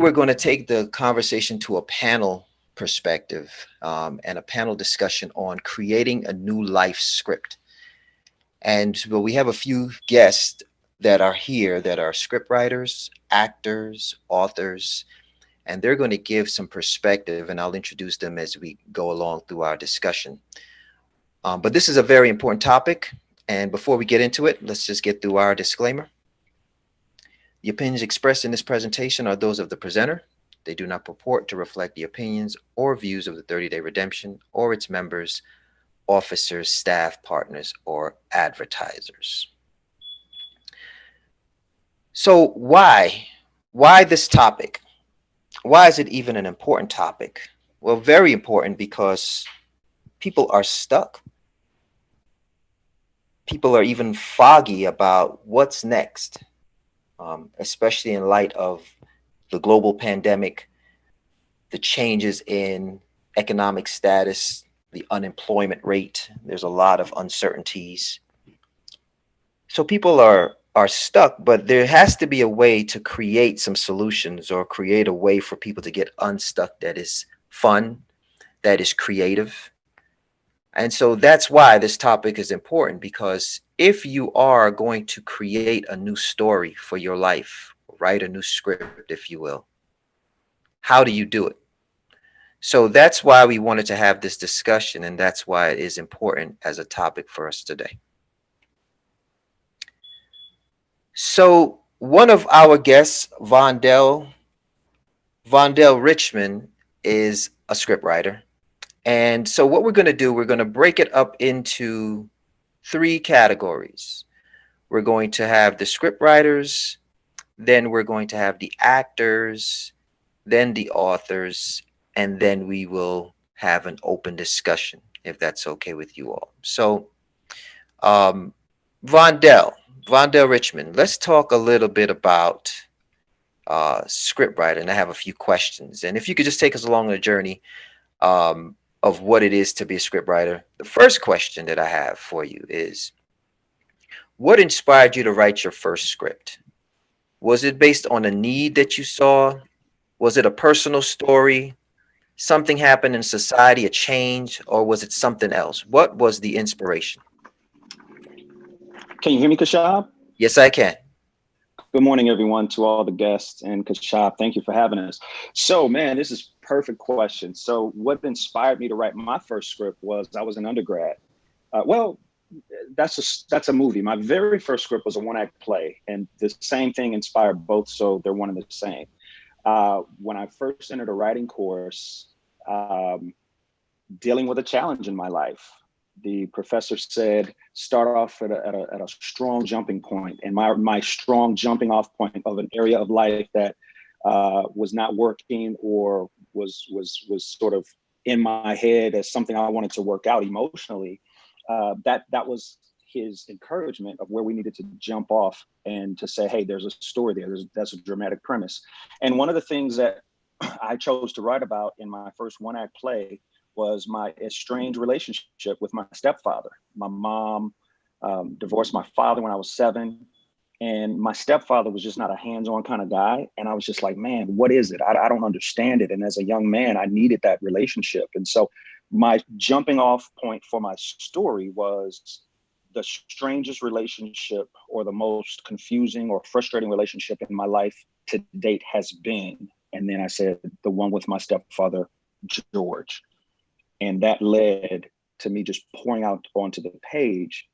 we're going to take the conversation to a panel perspective and a panel discussion on creating a new life script. And well, we have a few guests that are here that are script writers, actors, authors, and they're going to give some perspective, and I'll introduce them as we go along through our discussion. But this is a very important topic. And before we get into it, let's just get through our disclaimer. The opinions expressed in this presentation are those of the presenter. They do not purport to reflect the opinions or views of the 30-Day Redemption or its members, officers, staff, partners, or advertisers. So why this topic? Why is it even an important topic? Well, very important because people are stuck. People are even foggy about what's next, especially in light of the global pandemic, the changes in economic status, the unemployment rate. There's a lot of uncertainties. So people are stuck, but there has to be a way to create some solutions or create a way for people to get unstuck that is fun, that is creative. And so that's why this topic is important, because if you are going to create a new story for your life, write a new script, if you will, how do you do it? So that's why we wanted to have this discussion, and that's why it is important as a topic for us today. So one of our guests, Vondell Richmond, is a scriptwriter. And so what we're going to do, we're going to break it up into three categories. We're going to have the scriptwriters, then we're going to have the actors, then the authors, and then we will have an open discussion, if that's okay with you all. So Vondell Richmond, let's talk a little bit about scriptwriting. I have a few questions, and if you could just take us along the journey of what it is to be a scriptwriter. The first question that I have for you is, what inspired you to write your first script? Was it based on a need that you saw? Was it a personal story? Something happened in society, a change, or was it something else? What was the inspiration? Can you hear me, Kashab? Yes, I can. Good morning, everyone, to all the guests, and Kashab, thank you for having us. So, man, this is perfect question. So what inspired me to write my first script was I was an undergrad. That's a movie. My very first script was a one-act play, and the same thing inspired both, so they're one and the same. When I first entered a writing course, dealing with a challenge in my life, the professor said, start off at a strong jumping point. And my strong jumping off point of an area of life that was not working or was sort of in my head as something I wanted to work out emotionally, that was his encouragement of where we needed to jump off and to say, hey, there's a story there. That's a dramatic premise. And one of the things that I chose to write about in my first one-act play was my estranged relationship with my stepfather. My mom divorced my father when I was 7. And my stepfather was just not a hands-on kind of guy. And I was just like, man, what is it? I don't understand it. And as a young man, I needed that relationship. And so my jumping off point for my story was the strangest relationship or the most confusing or frustrating relationship in my life to date has been. And then I said, the one with my stepfather, George. And that led to me just pouring out onto the page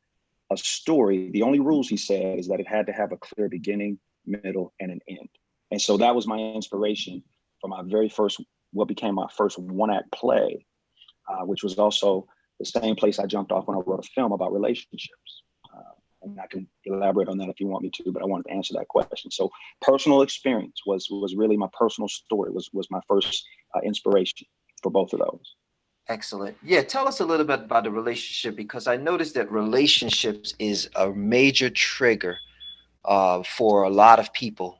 a story. The only rules, he said, is that it had to have a clear beginning, middle, and an end. And so that was my inspiration for my very first, what became my first one-act play, which was also the same place I jumped off when I wrote a film about relationships. And I can elaborate on that if you want me to, but I wanted to answer that question. So personal experience was really my personal story, was my first inspiration for both of those. Excellent. Yeah, tell us a little bit about the relationship, because I noticed that relationships is a major trigger for a lot of people,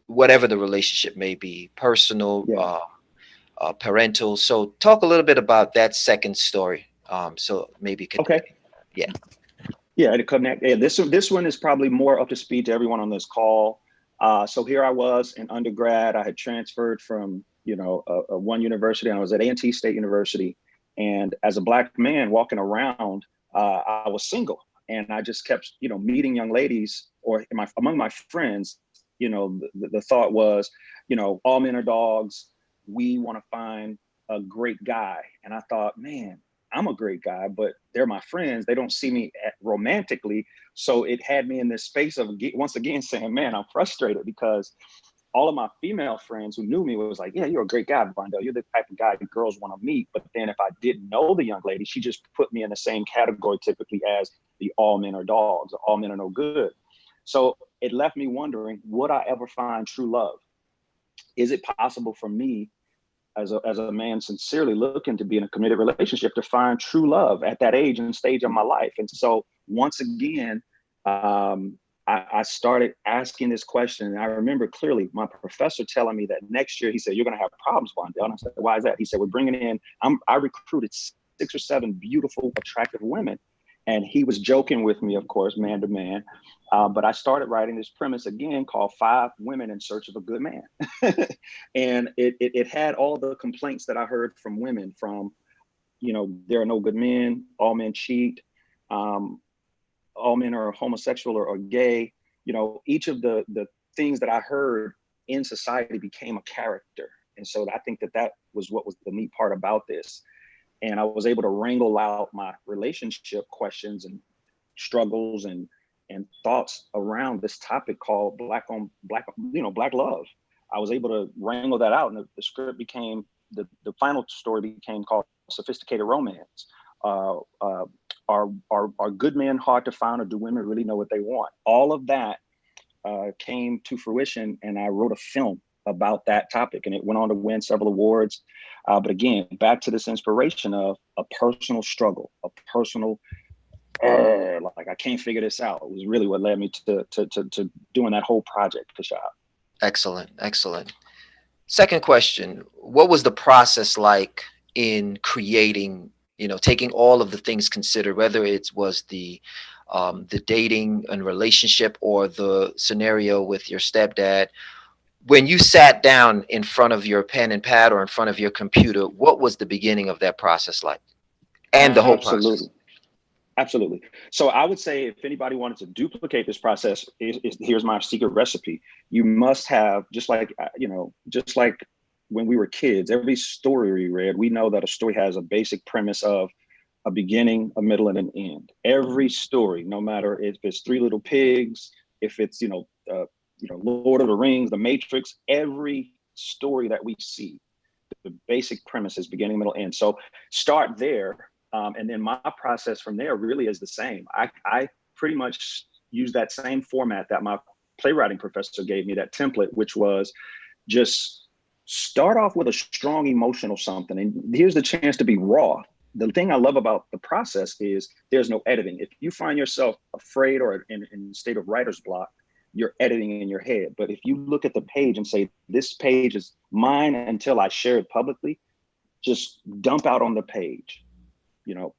whatever the relationship may be, personal, Yeah. parental. So talk a little bit about that second story. So maybe you could, Okay. yeah. Yeah, to connect. Yeah, this one is probably more up to speed to everyone on this call. So here I was in undergrad. I had transferred from, one university, and I was at A&T State University. And as a Black man walking around, I was single, and I just kept, meeting young ladies, or among my friends, the thought was, all men are dogs. We want to find a great guy. And I thought, man, I'm a great guy, but they're my friends. They don't see me romantically. So it had me in this space of, once again, saying, man, I'm frustrated, because all of my female friends who knew me was like, yeah, you're a great guy, Vondell. You're the type of guy girls want to meet. But then if I didn't know the young lady, she just put me in the same category typically as the all men are dogs, or all men are no good. So it left me wondering, would I ever find true love? Is it possible for me, as a man sincerely looking to be in a committed relationship, to find true love at that age and stage of my life? And so once again, I started asking this question. And I remember clearly my professor telling me that next year, he said, you're going to have problems, Vondell. And I said, why is that? He said, we're bringing in, I recruited 6 or 7 beautiful, attractive women. And he was joking with me, of course, man to man. But I started writing this premise again called 5 Women in Search of a Good Man. And it had all the complaints that I heard from women, from, there are no good men, all men cheat, all men are homosexual or gay. Each of the things that I heard in society became a character. And so I think that was what was the neat part about this. And I was able to wrangle out my relationship questions and struggles and thoughts around this topic called Black love. I was able to wrangle that out, and the script became, the final story became called Sophisticated Romance. Are good men hard to find, or do women really know what they want? All of that came to fruition, and I wrote a film about that topic, and it went on to win several awards. But again, back to this inspiration of a personal struggle, a personal, like, I can't figure this out. It was really what led me to doing that whole project, Kashab. Excellent, excellent. Second question, what was the process like in creating, taking all of the things considered, whether it was the dating and relationship or the scenario with your stepdad? When you sat down in front of your pen and pad or in front of your computer, what was the beginning of that process like? And the whole process? Absolutely. So I would say, if anybody wanted to duplicate this process, here's my secret recipe. You must have, just like when we were kids, every story we read, we know that a story has a basic premise of a beginning, a middle, and an end. Every story, no matter if it's Three Little Pigs, if it's, Lord of the Rings, The Matrix, every story that we see, the basic premise is beginning, middle, end. So start there. And then my process from there really is the same. I pretty much use that same format that my playwriting professor gave me, that template, which was just start off with a strong emotional something. And here's the chance to be raw. The thing I love about the process is there's no editing. If you find yourself afraid or in a state of writer's block, you're editing in your head. But if you look at the page and say, this page is mine until I share it publicly, just dump out on the page.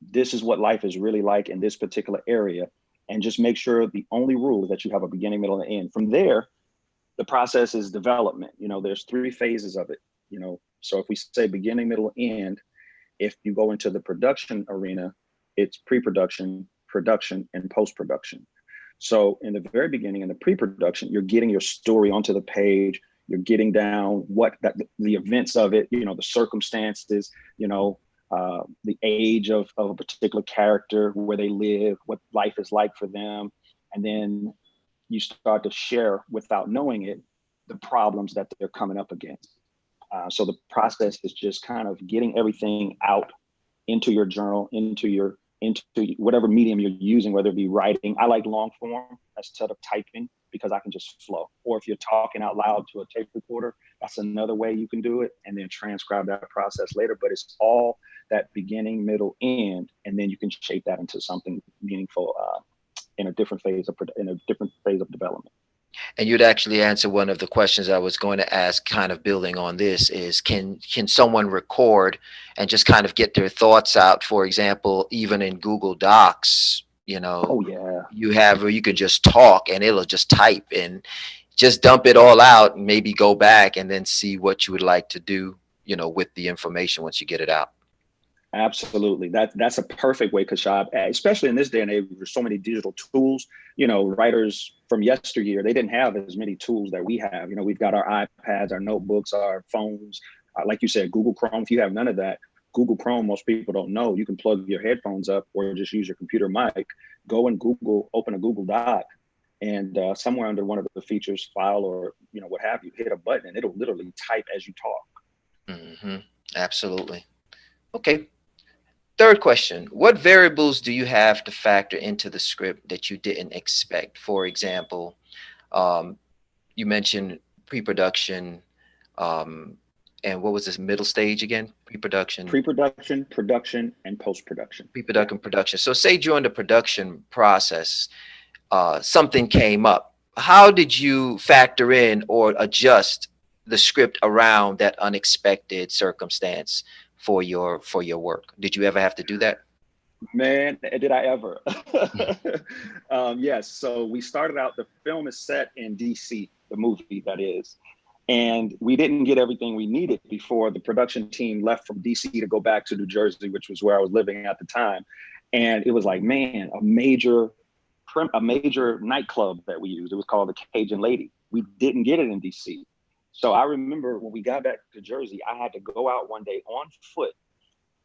This is what life is really like in this particular area. And just make sure the only rule is that you have a beginning, middle, and end. From there, the process is development. There's 3 phases of it. So if we say beginning, middle, end, if you go into the production arena, it's pre-production, production, and post-production. So in the very beginning, in the pre-production, you're getting your story onto the page. You're getting down the events of it, the circumstances, the age of a particular character, where they live, what life is like for them. And then you start to share, without knowing it, the problems that they're coming up against. So the process is just kind of getting everything out into your journal, into whatever medium you're using, whether it be writing. I like long form instead of typing, because I can just flow. Or if you're talking out loud to a tape recorder, that's another way you can do it, and then transcribe that process later. But it's all that beginning, middle, end, and then you can shape that into something meaningful in a different phase of development. And you'd actually answer one of the questions I was going to ask, kind of building on this, is can someone record and just kind of get their thoughts out? For example, even in Google Docs, Oh yeah. you have, or you can just talk and it'll just type, and just dump it all out and maybe go back and then see what you would like to do, with the information once you get it out. Absolutely. That's a perfect way, Kashab, especially in this day and age, there's so many digital tools. Writers from yesteryear, they didn't have as many tools that we have. We've got our iPads, our notebooks, our phones. Like you said, Google Chrome. If you have none of that, Google Chrome, most people don't know. You can plug your headphones up or just use your computer mic. Go and Google, open a Google Doc, and somewhere under one of the features, file or what have you, hit a button, and it'll literally type as you talk. Hmm. Absolutely. Okay. Third question, what variables do you have to factor into the script that you didn't expect? For example, um, you mentioned pre-production, um, and what was this middle stage again? Pre-production, Pre-production, production, and post-production. pre-production, production. So say during the production process, something came up. How did you factor in or adjust the script around that unexpected circumstance for your work? Did you ever have to do that? Man, did I ever. Yes. So we started out, the film is set in DC, the movie that is. And we didn't get everything we needed before the production team left from DC to go back to New Jersey, which was where I was living at the time. And it was like, man, a major nightclub that we used. It was called the Cajun Lady. We didn't get it in DC. So I remember when we got back to Jersey, I had to go out one day on foot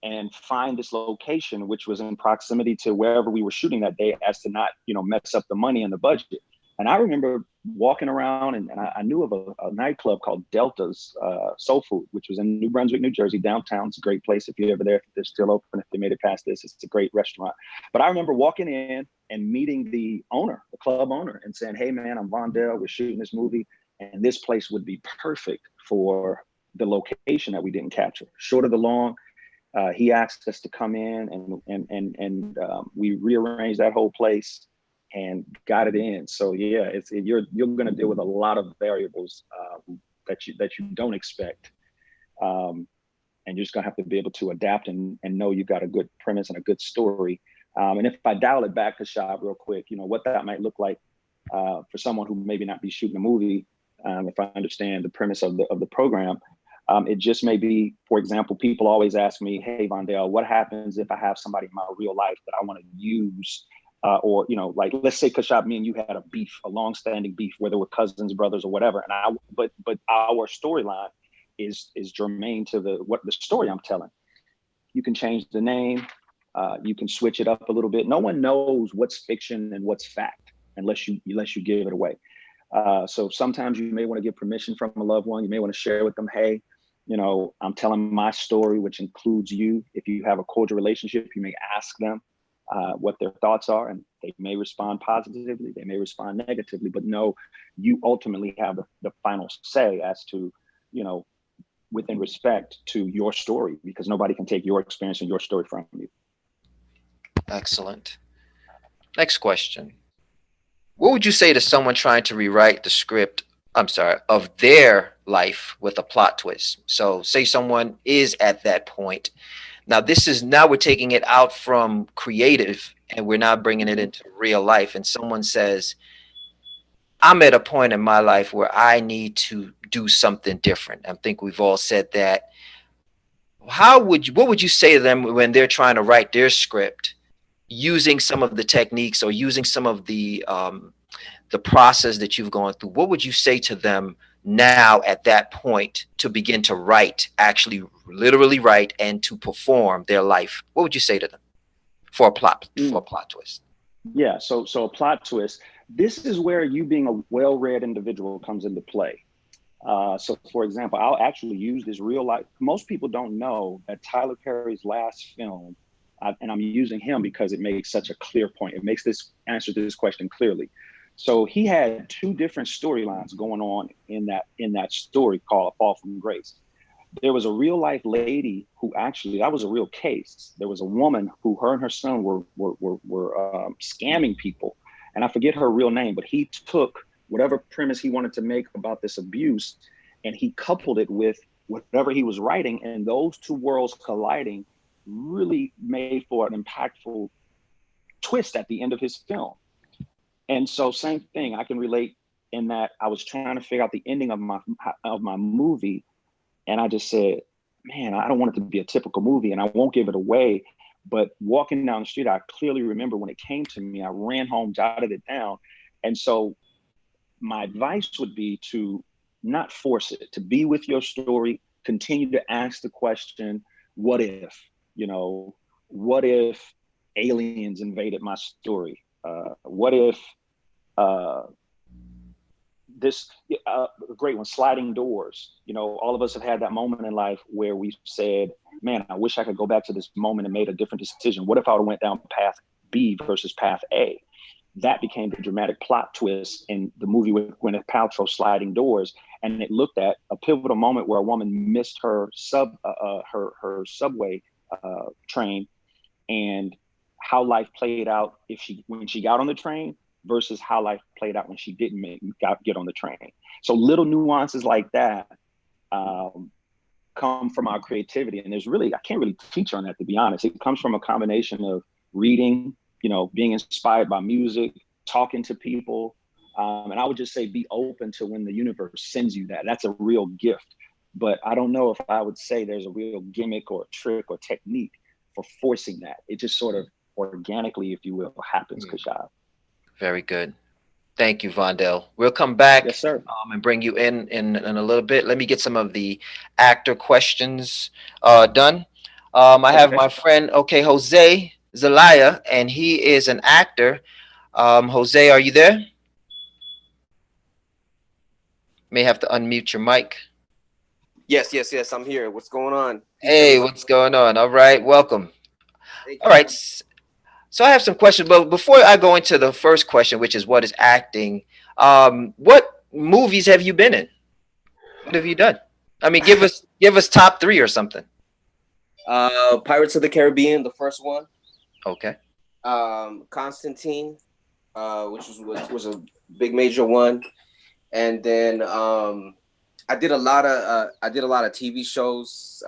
and find this location, which was in proximity to wherever we were shooting that day, as to not, mess up the money and the budget. And I remember walking around, and I knew of a nightclub called Delta's Soul Food, which was in New Brunswick, New Jersey, downtown. It's a great place if you're ever there. If they're still open, if they made it past this, it's a great restaurant. But I remember walking in and meeting the owner, the club owner, and saying, "Hey, man, I'm Vondell. We're shooting this movie, and this place would be perfect for the location that we didn't capture. Short of the long, he asked us to come in, and we rearranged that whole place and got it in. So yeah, you're going to deal with a lot of variables that you don't expect, and you're just going to have to be able to adapt and know you've got a good premise and a good story. And if I dial it back to shop real quick, what that might look like for someone who maybe not be shooting a movie, if I understand the premise of the program. It just may be, for example, people always ask me, "Hey, Vondell, what happens if I have somebody in my real life that I want to use?" Or, like, let's say, Kashab, me and you had a beef, a long-standing beef, whether we're cousins, brothers, or whatever. But our storyline is germane to the story I'm telling. You can change the name. You can switch it up a little bit. No one knows what's fiction and what's fact unless you give it away. So sometimes you may want to get permission from a loved one. You may want to share with them, "Hey, I'm telling my story, which includes you. If you have a cordial relationship, you may ask them what their thoughts are, and they may respond positively, they may respond negatively, but no, you ultimately have the final say as to, within respect to your story, because nobody can take your experience and your story from you." Excellent. Next question. What would you say to someone trying to rewrite the script, I'm sorry, of their life with a plot twist? So say someone is at that point. Now we're taking it out from creative and we're now bringing it into real life. And someone says, "I'm at a point in my life where I need to do something different." I think we've all said that. What would you say to them when they're trying to write their script using some of the techniques or using some of the process that you've gone through? What would you say to them now at that point to begin to write, actually literally write and to perform their life? What would you say to them for a plot twist? Yeah. So a plot twist. This is where you being a well-read individual comes into play. So, for example, I'll actually use this real life. Most people don't know that Tyler Perry's last film, and I'm using him because it makes such a clear point. It makes this answer to this question clearly. So he had two different storylines going on in that story called A Fall from Grace. There was a real life lady who actually, that was a real case. There was a woman who, her and her son were scamming people, and I forget her real name, but he took whatever premise he wanted to make about this abuse, and he coupled it with whatever he was writing, and those two worlds colliding really made for an impactful twist at the end of his film. And so, same thing, I can relate in that I was trying to figure out the ending of my movie, and I just said, man, I don't want it to be a typical movie, and I won't give it away. But walking down the street, I clearly remember when it came to me, I ran home, jotted it down. And so my advice would be to not force it, to be with your story, continue to ask the question, what if, you know, what if aliens invaded my story? What if this a great one, sliding doors. You know, all of us have had that moment in life where we said, man, I wish I could go back to this moment and made a different decision. What if I would have went down path B versus path A? That became the dramatic plot twist in the movie with Gwyneth Paltrow, Sliding Doors. And it looked at a pivotal moment where a woman missed her subway train, and how life played out when she got on the train versus how life played out when she didn't get on the train. So little nuances like that come from our creativity. And I can't really teach on that, to be honest. It comes from a combination of reading, you know, being inspired by music, talking to people. And I would just say, be open to when the universe sends you that. That's a real gift. But I don't know if I would say there's a real gimmick or trick or technique for forcing that. It just sort of organically, if you will, happens, Kashab. Very good. Thank you, Vondell. We'll come back, yes, sir. And bring you in a little bit. Let me get some of the actor questions done. I have my friend, Jose Zelaya, and he is an actor. Jose, are you there? May have to unmute your mic. Yes, I'm here. What's going on? Hey, what's going on? All right, welcome. All right. So I have some questions, but before I go into the first question, which is what is acting, what movies have you been in? What have you done? I mean, give us top 3 or something. Pirates of the Caribbean, the first one. Okay. Constantine, which was a big major one, and then I did a lot of TV shows,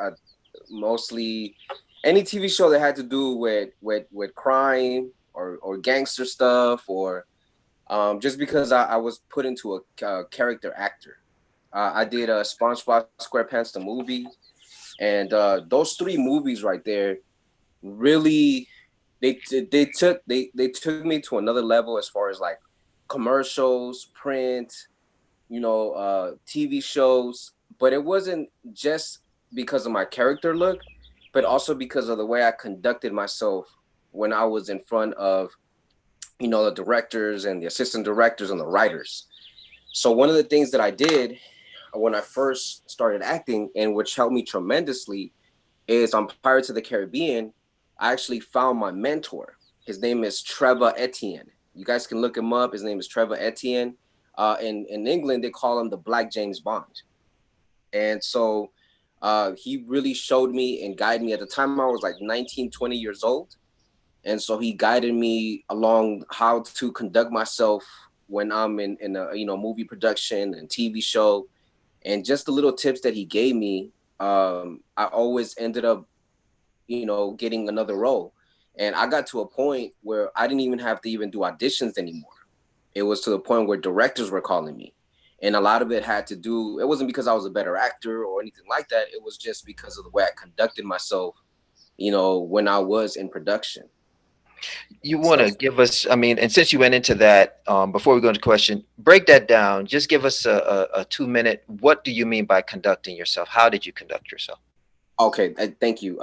mostly any TV show that had to do with crime or gangster stuff, or just because I was put into a character actor. I did SpongeBob SquarePants the movie, and those 3 movies right there really they took me to another level as far as like commercials, print, you know, TV shows. But it wasn't just because of my character look, but also because of the way I conducted myself when I was in front of, you know, the directors and the assistant directors and the writers. So one of the things that I did when I first started acting, and which helped me tremendously, is on Pirates of the Caribbean, I actually found my mentor. His name is Trevor Etienne. You guys can look him up. His name is Trevor Etienne. In England, they call him the Black James Bond. And so he really showed me and guided me. At the time, I was like 19, 20 years old. And so he guided me along how to conduct myself when I'm in a, you know, movie production and TV show. And just the little tips that he gave me, I always ended up, you know, getting another role. And I got to a point where I didn't even have to even do auditions anymore. It was to the point where directors were calling me. And a lot of it had to do, it wasn't because I was a better actor or anything like that. It was just because of the way I conducted myself, you know, when I was in production. You want to give us, I mean, and since you went into that, before we go into the question, break that down. Just give us a 2-minute. What do you mean by conducting yourself? How did you conduct yourself? Okay, thank you.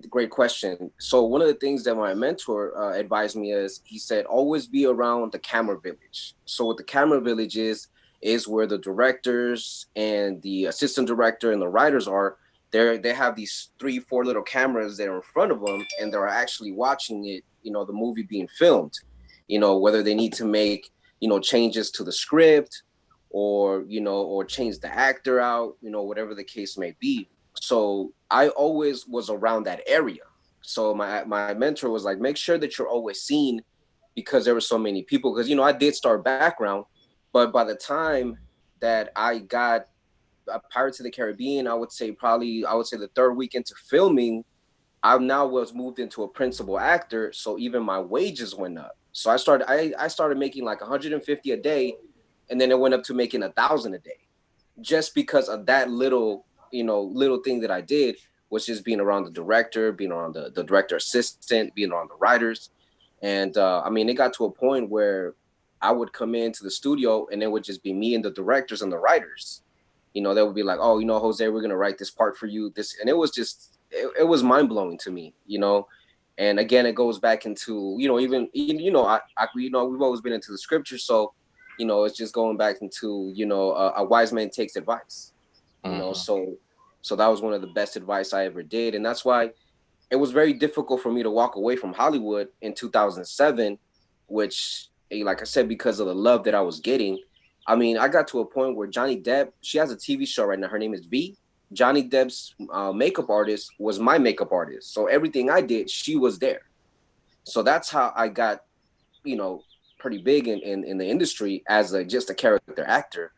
Great question. So one of the things that my mentor advised me is, he said, always be around the camera village. So what the camera village is where the directors and the assistant director and the writers are. They have these 3-4 little cameras that are in front of them, and they're actually watching it, you know, the movie being filmed, you know, whether they need to make, you know, changes to the script or, you know, or change the actor out, you know, whatever the case may be. So I always was around that area. So my mentor was like, make sure that you're always seen, because there were so many people. Because, you know, I did start background, but by the time that I got Pirates of the Caribbean, I would say the 3rd week into filming, I now was moved into a principal actor. So even my wages went up. So I started making like $150 a day and then it went up to making 1,000 a day, just because of that little, little thing that I did, was just being around the director, being around the director assistant, being around the writers. And I mean, it got to a point where I would come into the studio and it would just be me and the directors and the writers. They would be like, oh, Jose, we're gonna write this part for you. And it was just, it was mind blowing to me. And again, it goes back into, even we've always been into the scripture, so it's just going back into, a wise man takes advice. So that was one of the best advice I ever did, and that's why it was very difficult for me to walk away from Hollywood in 2007, which, like I said, because of the love that I was getting. I mean, I got to a point where Johnny Depp, she has a TV show right now. Her name is V. Johnny Depp's makeup artist was my makeup artist. So everything I did, she was there. So that's how I got, pretty big in the industry as just a character actor.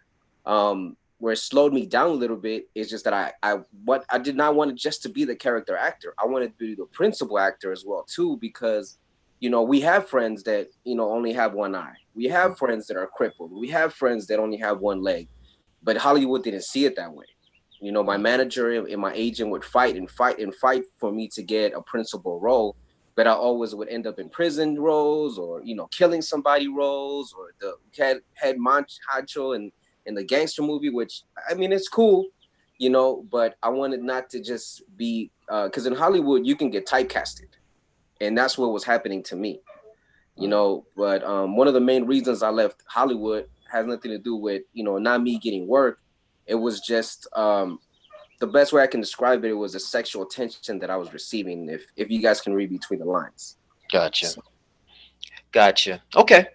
Where it slowed me down a little bit is just that I did not want it just to be the character actor. I wanted to be the principal actor as well too, because we have friends that only have one eye. We have friends that are crippled. We have friends that only have one leg. But Hollywood didn't see it that way. My manager and my agent would fight and fight and fight for me to get a principal role, but I always would end up in prison roles, or killing somebody roles, or the head macho and in the gangster movie, which, I mean, it's cool, but I wanted not to just be, because in Hollywood, you can get typecasted. And that's what was happening to me, but one of the main reasons I left Hollywood has nothing to do with, not me getting work. It was just, the best way I can describe it, it was a sexual attention that I was receiving, if you guys can read between the lines. Gotcha. Okay.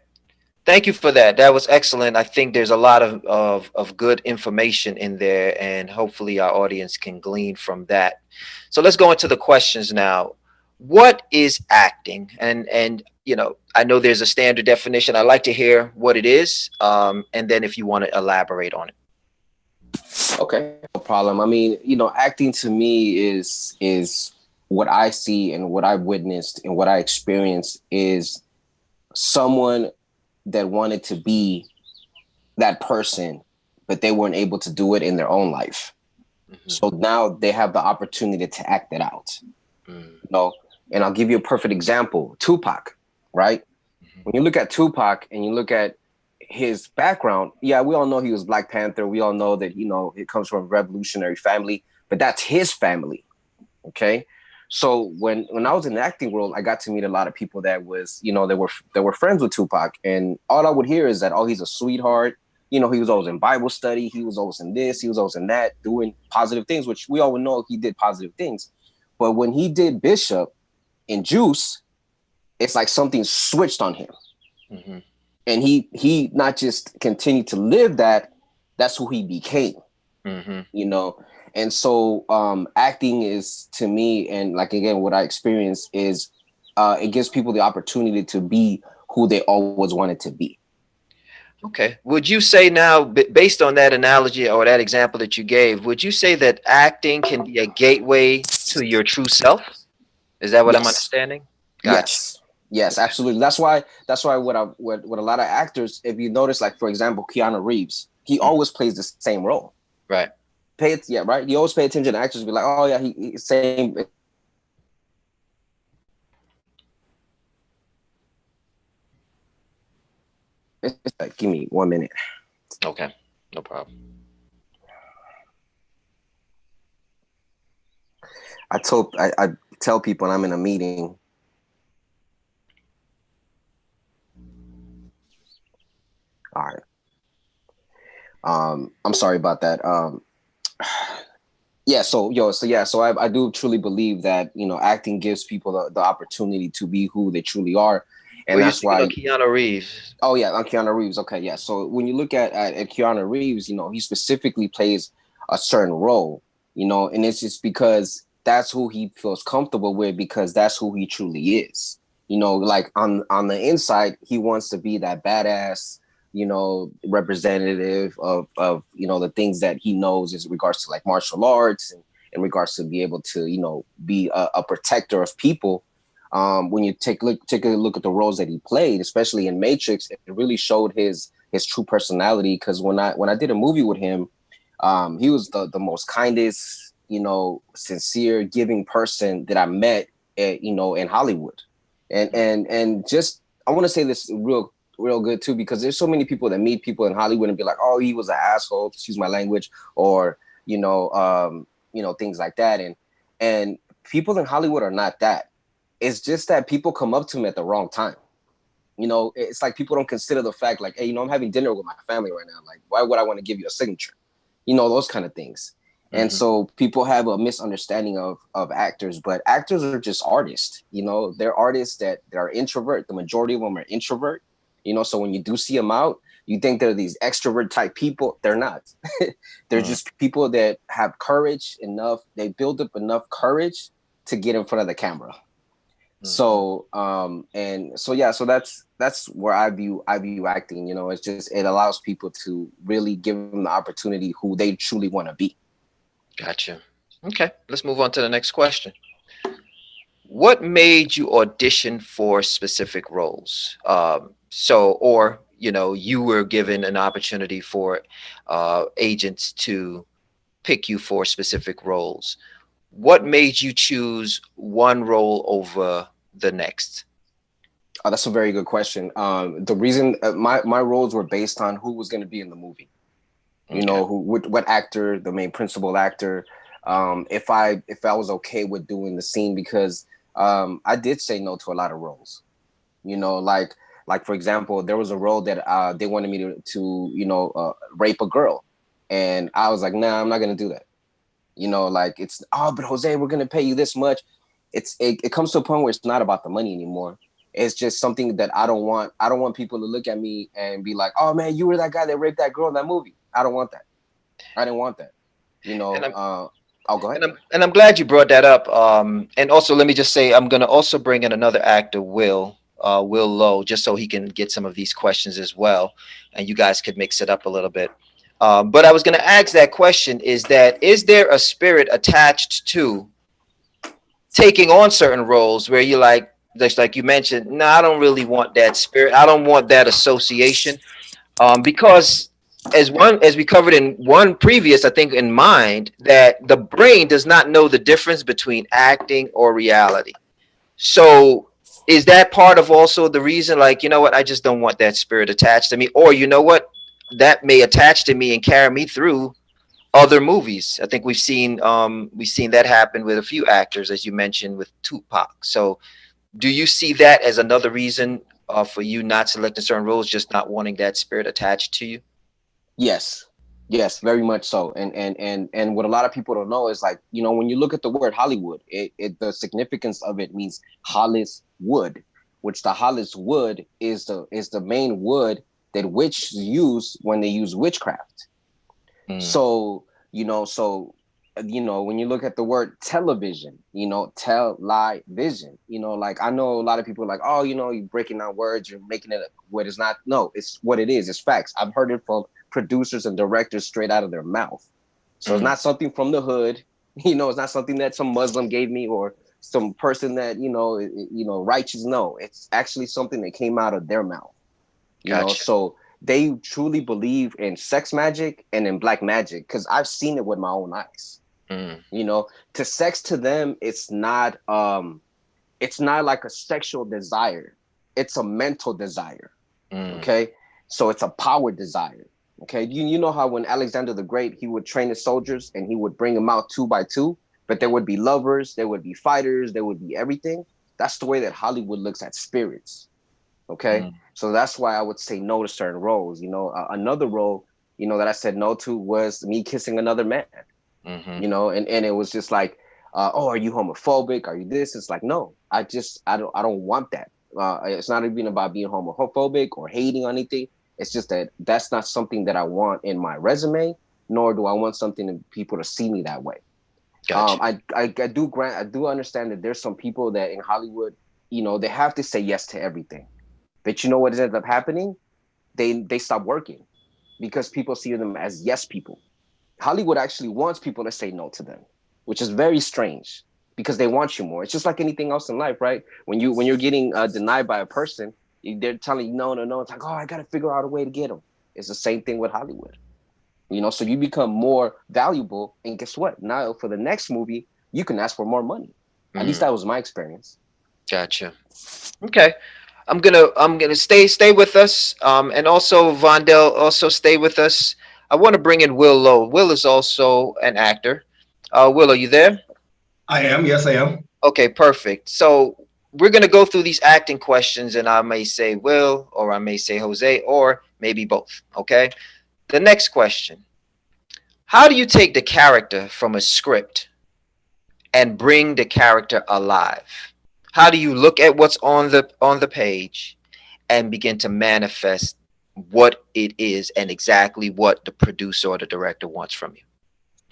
Thank you for that. That was excellent. I think there's a lot of good information in there, and hopefully our audience can glean from that. So let's go into the questions now. What is acting? And I know there's a standard definition. I'd like to hear what it is, and then if you want to elaborate on it. Okay, no problem. I mean, acting to me is what I see and what I've witnessed and what I experienced is someone that wanted to be that person, but they weren't able to do it in their own life. Mm-hmm. So now they have the opportunity to act it out. Mm-hmm. And I'll give you a perfect example. Tupac, right? Mm-hmm. When you look at Tupac and you look at his background, yeah, we all know he was Black Panther. We all know that, it comes from a revolutionary family, but that's his family. Okay. So when I was in the acting world, I got to meet a lot of people that was, they were friends with Tupac. And all I would hear is that, oh, he's a sweetheart. He was always in Bible study. He was always in this. He was always in that, doing positive things, which we all know he did positive things. But when he did Bishop in Juice, it's like something switched on him. Mm-hmm. And he not just continued to live that's who he became, mm-hmm. And so acting is, to me, and like, again, what I experienced is it gives people the opportunity to be who they always wanted to be. Okay. Would you say now, based on that analogy or that example that you gave, would you say that acting can be a gateway to your true self? Is that what I'm understanding? Gotcha. Yes, absolutely. That's why what a lot of actors, if you notice, like, for example, Keanu Reeves, he always plays the same role. Right. Right. You always pay attention to actors, be like, oh yeah, he same. It's like, give me 1 minute. Okay, no problem. I tell people when I'm in a meeting. All right. I'm sorry about that. So I do truly believe that, acting gives people the opportunity to be who they truly are. And that's why Keanu Reeves. Oh yeah, on Keanu Reeves. Okay, yeah. So when you look at Keanu Reeves, he specifically plays a certain role, and it's just because that's who he feels comfortable with, because that's who he truly is. Like on the inside, he wants to be that badass, representative of the things that he knows in regards to like martial arts, and in regards to be able to, be a protector of people. When you take a look at the roles that he played, especially in Matrix, it really showed his his true personality. Because when I did a movie with him, he was the most kindest, sincere, giving person that I met, in Hollywood. And just, I want to say this real good too, because there's so many people that meet people in Hollywood and be like, oh, he was an asshole, excuse my language, or things like that. And people in Hollywood are not that. It's just that people come up to me at the wrong time. It's like people don't consider the fact, like, hey, I'm having dinner with my family right now. Like, why would I want to give you a signature? Those kind of things. And so people have a misunderstanding of actors, but actors are just artists. They're artists that are introvert. The majority of them are introvert. So when you do see them out, you think they're these extrovert type people. They're not. They're just people that have courage enough. They build up enough courage to get in front of the camera. So so that's where I view acting. It's just, it allows people to really give them the opportunity who they truly want to be. Gotcha. Okay, let's move on to the next question. What made you audition for specific roles? You were given an opportunity for agents to pick you for specific roles. What made you choose one role over the next? Oh, that's a very good question. The reason my roles were based on who was going to be in the movie. Okay. What actor, the main principal actor. If I was okay with doing the scene, because I did say no to a lot of roles. Like for example, there was a role that they wanted me to rape a girl, and I was like, nah, I'm not going to do that. But Jose, we're going to pay you this much. It comes to a point where it's not about the money anymore. It's just something that I don't want. I don't want people to look at me and be like, oh man, you were that guy that raped that girl in that movie. I don't want that. I didn't want that. I'll go ahead. And I'm glad you brought that up. And also, let me just say, I'm going to also bring in another actor, Will Lowe, just so he can get some of these questions as well. And you guys could mix it up a little bit. But I was going to ask that question, is there a spirit attached to taking on certain roles where you're like, just like you mentioned, no, I don't really want that spirit. I don't want that association. Because as we covered in one previous, I think in Mind, that the brain does not know the difference between acting or reality. So is that part of also the reason, like, what, I just don't want that spirit attached to me, or what, that may attach to me and carry me through other movies. I think we've seen that happen with a few actors, as you mentioned with Tupac. So do you see that as another reason for you not selecting certain roles, just not wanting that spirit attached to you? Yes, very much so. And what a lot of people don't know is, like, when you look at the word Hollywood, the significance of it means Hollis wood, which the Hollis wood is the main wood that witches use when they use witchcraft. So when you look at the word television, tell, lie, vision, like, I know a lot of people are like, oh, you're breaking down words, you're making it what it's not. No, it's what it is. It's facts. I've heard it from producers and directors straight out of their mouth. So it's not something from the hood. It's not something that some Muslim gave me or some person that, righteous. No, it's actually something that came out of their mouth. Gotcha. So they truly believe in sex magic and in black magic, because I've seen it with my own eyes. To sex, to them, it's not like a sexual desire. It's a mental desire. Okay. So it's a power desire. Okay. You know how when Alexander the Great, he would train his soldiers and he would bring them out 2 by 2, but there would be lovers, there would be fighters, there would be everything. That's the way that Hollywood looks at spirits. Okay. So that's why I would say no to certain roles. Another role, that I said no to was me kissing another man. And it was just like, oh, are you homophobic? Are you this? It's like, no, I don't want that. It's not even about being homophobic or hating on anything. It's just that that's not something that I want in my resume, nor do I want people to see me that way. Gotcha. I do understand that there's some people that in Hollywood, they have to say yes to everything. But you know what ends up happening? They stop working because people see them as yes people. Hollywood actually wants people to say no to them, which is very strange because they want you more. It's just like anything else in life, right? When you're getting denied by a person, they're telling you no. It's like, oh, I got to figure out a way to get them. It's the same thing with Hollywood. So you become more valuable, and guess what? Now for the next movie, you can ask for more money. At least that was my experience. Gotcha. Okay. I'm gonna stay with us. And also Vondell, also stay with us. I want to bring in Will Lowe. Will is also an actor. Will, are you there? I am. Yes, I am. Okay, perfect. So we're gonna go through these acting questions, and I may say Will, or I may say Jose, or maybe both. Okay. The next question: how do you take the character from a script and bring the character alive? How do you look at what's on the page and begin to manifest what it is and exactly what the producer or the director wants from you?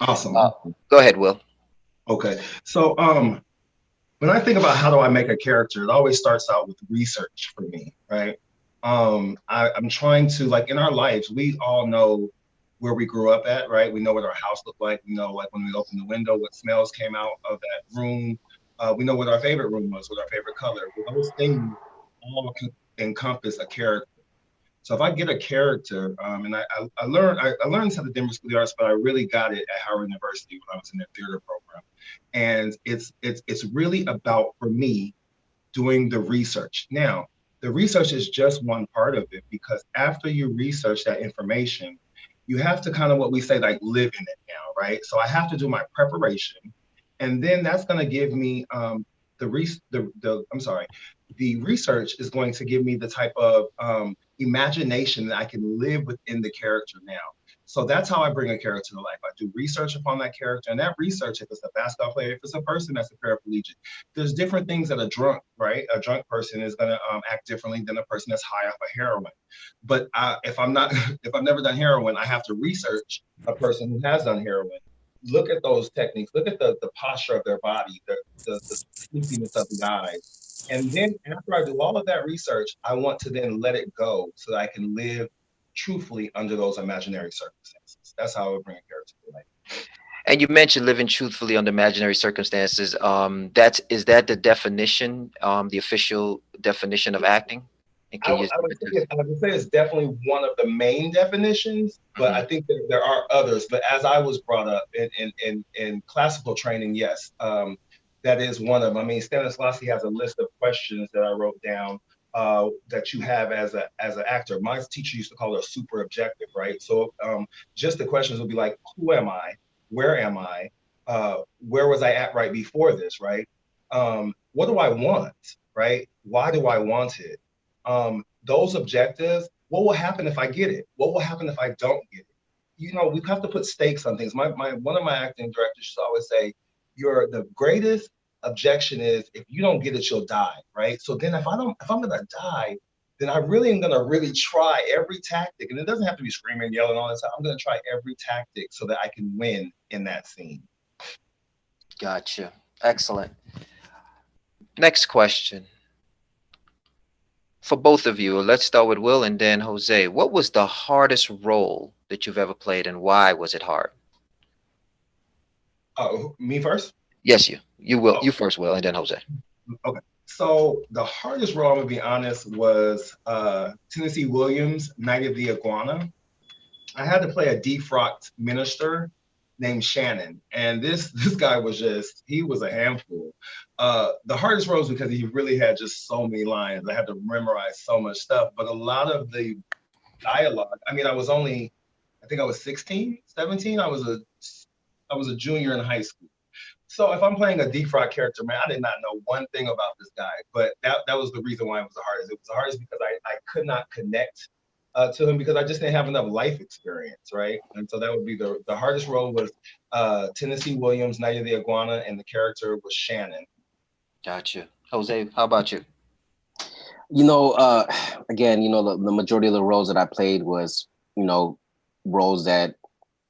Awesome. Go ahead, Will. Okay. So when I think about how do I make a character, it always starts out with research for me, right? I'm trying to, like, in our lives, we all know where we grew up at, right? We know what our house looked like. We know, like, when we opened the window, what smells came out of that room. We know what our favorite room was, what our favorite color. Those things all encompass a character. So if I get a character, and I learned how to Denver School of the Arts, but I really got it at Howard University when I was in their theater program. And it's really about, for me, doing the research. Now, the research is just one part of it, because after you research that information, you have to kind of, what we say, like, live in it now, right? So I have to do my preparation, and then that's going to give me the research is going to give me the type of imagination that I can live within the character now. So that's how I bring a character to life. I do research upon that character, and that research, if it's a basketball player, if it's a person that's a paraplegic, there's different things that a drunk, right? A drunk person is going to act differently than a person that's high off of heroin. But if I'm not, if I've never done heroin, I have to research a person who has done heroin. Look at those techniques. Look at the posture of their body, the sleepiness of the eyes. And then after I do all of that research, I want to then let it go so that I can live truthfully under those imaginary circumstances. That's how I would bring a character to life. And you mentioned living truthfully under imaginary circumstances. Is that the definition, the official definition of acting? And can you? I would say it's definitely one of the main definitions, but I think that there are others. But as I was brought up in classical training, yes, that is one of them. I mean, Stanislavski has a list of questions that I wrote down that you have as an actor. My teacher used to call it a super objective, right? So just the questions would be like, who am I? Where am I? Where was I at right before this, right? What do I want, right? Why do I want it? Those objectives, what will happen if I get it? What will happen if I don't get it? You know, we have to put stakes on things. One of my acting directors used to always say, the greatest objection is if you don't get it, you'll die, right? So then if I'm gonna die, then I really am gonna really try every tactic. And it doesn't have to be screaming, yelling all the time. I'm gonna try every tactic so that I can win in that scene. Gotcha. Excellent. Next question. For both of you, let's start with Will and then Jose. What was the hardest role that you've ever played, and why was it hard? Me first? Yes, you. You will. You first, Will, and then Jose. Okay. So the hardest role, I'm gonna be honest, was Tennessee Williams, Night of the Iguana. I had to play a defrocked minister named Shannon, and this guy was he was a handful. The hardest role was because he really had just so many lines. I had to memorize so much stuff, but a lot of the dialogue, I mean, I think I was 16, 17. I was a junior in high school. So if I'm playing a defrock character, man, I did not know one thing about this guy, but that was the reason why it was the hardest. It was the hardest because I could not connect to him because I just didn't have enough life experience, right? And so that would be the hardest role was Tennessee Williams, Night of the Iguana, and the character was Shannon. Gotcha. Jose, how about you? Again, the majority of the roles that I played was, roles that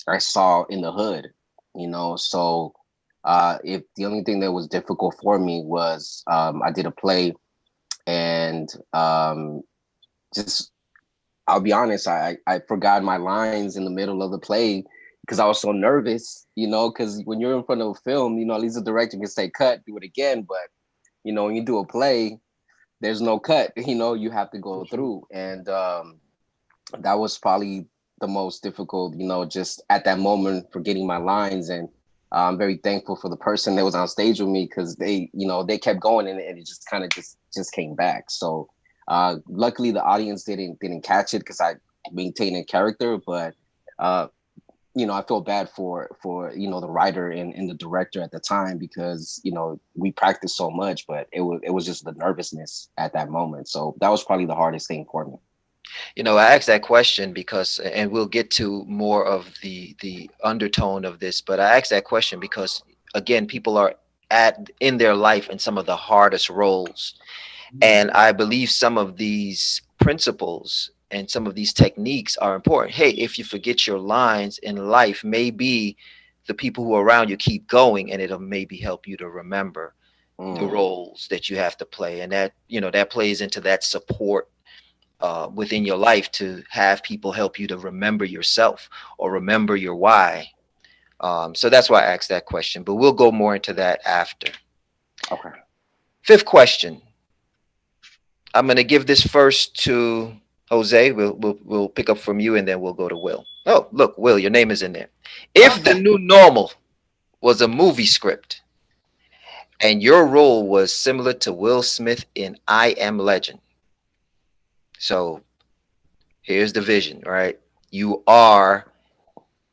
I saw in the hood, so if the only thing that was difficult for me was I did a play and just I'll be honest, I forgot my lines in the middle of the play because I was so nervous, because when you're in front of a film, at least the director can say cut, do it again. But, when you do a play, there's no cut, you have to go through. And that was probably the most difficult, you know, just at that moment forgetting my lines. And I'm very thankful for the person that was on stage with me, because they, you know, they kept going, and it just kind of just came back. So luckily the audience didn't catch it because I maintained a character, but uh, you know, I feel bad for you know, the writer and the director at the time, because you know, we practiced so much, but it was just the nervousness at that moment. So that was probably the hardest thing for me. You know, I asked that question because, and we'll get to more of the undertone of this, but I asked that question because, again, people are at in their life in some of the hardest roles, and I believe some of these principles and some of these techniques are important. Hey, if you forget your lines in life, maybe the people who are around you keep going, and it'll maybe help you to remember the Mm, roles that you have to play, and that, you know, that plays into that support within your life, to have people help you to remember yourself or remember your why. So that's why I asked that question, but we'll go more into that after. okay. Fifth question. I'm going to give this first to Jose. We'll pick up from you, and then we'll go to Will. Oh, look, Will, your name is in there. If the new normal was a movie script and your role was similar to Will Smith in I Am Legend, so here's the vision, right? You are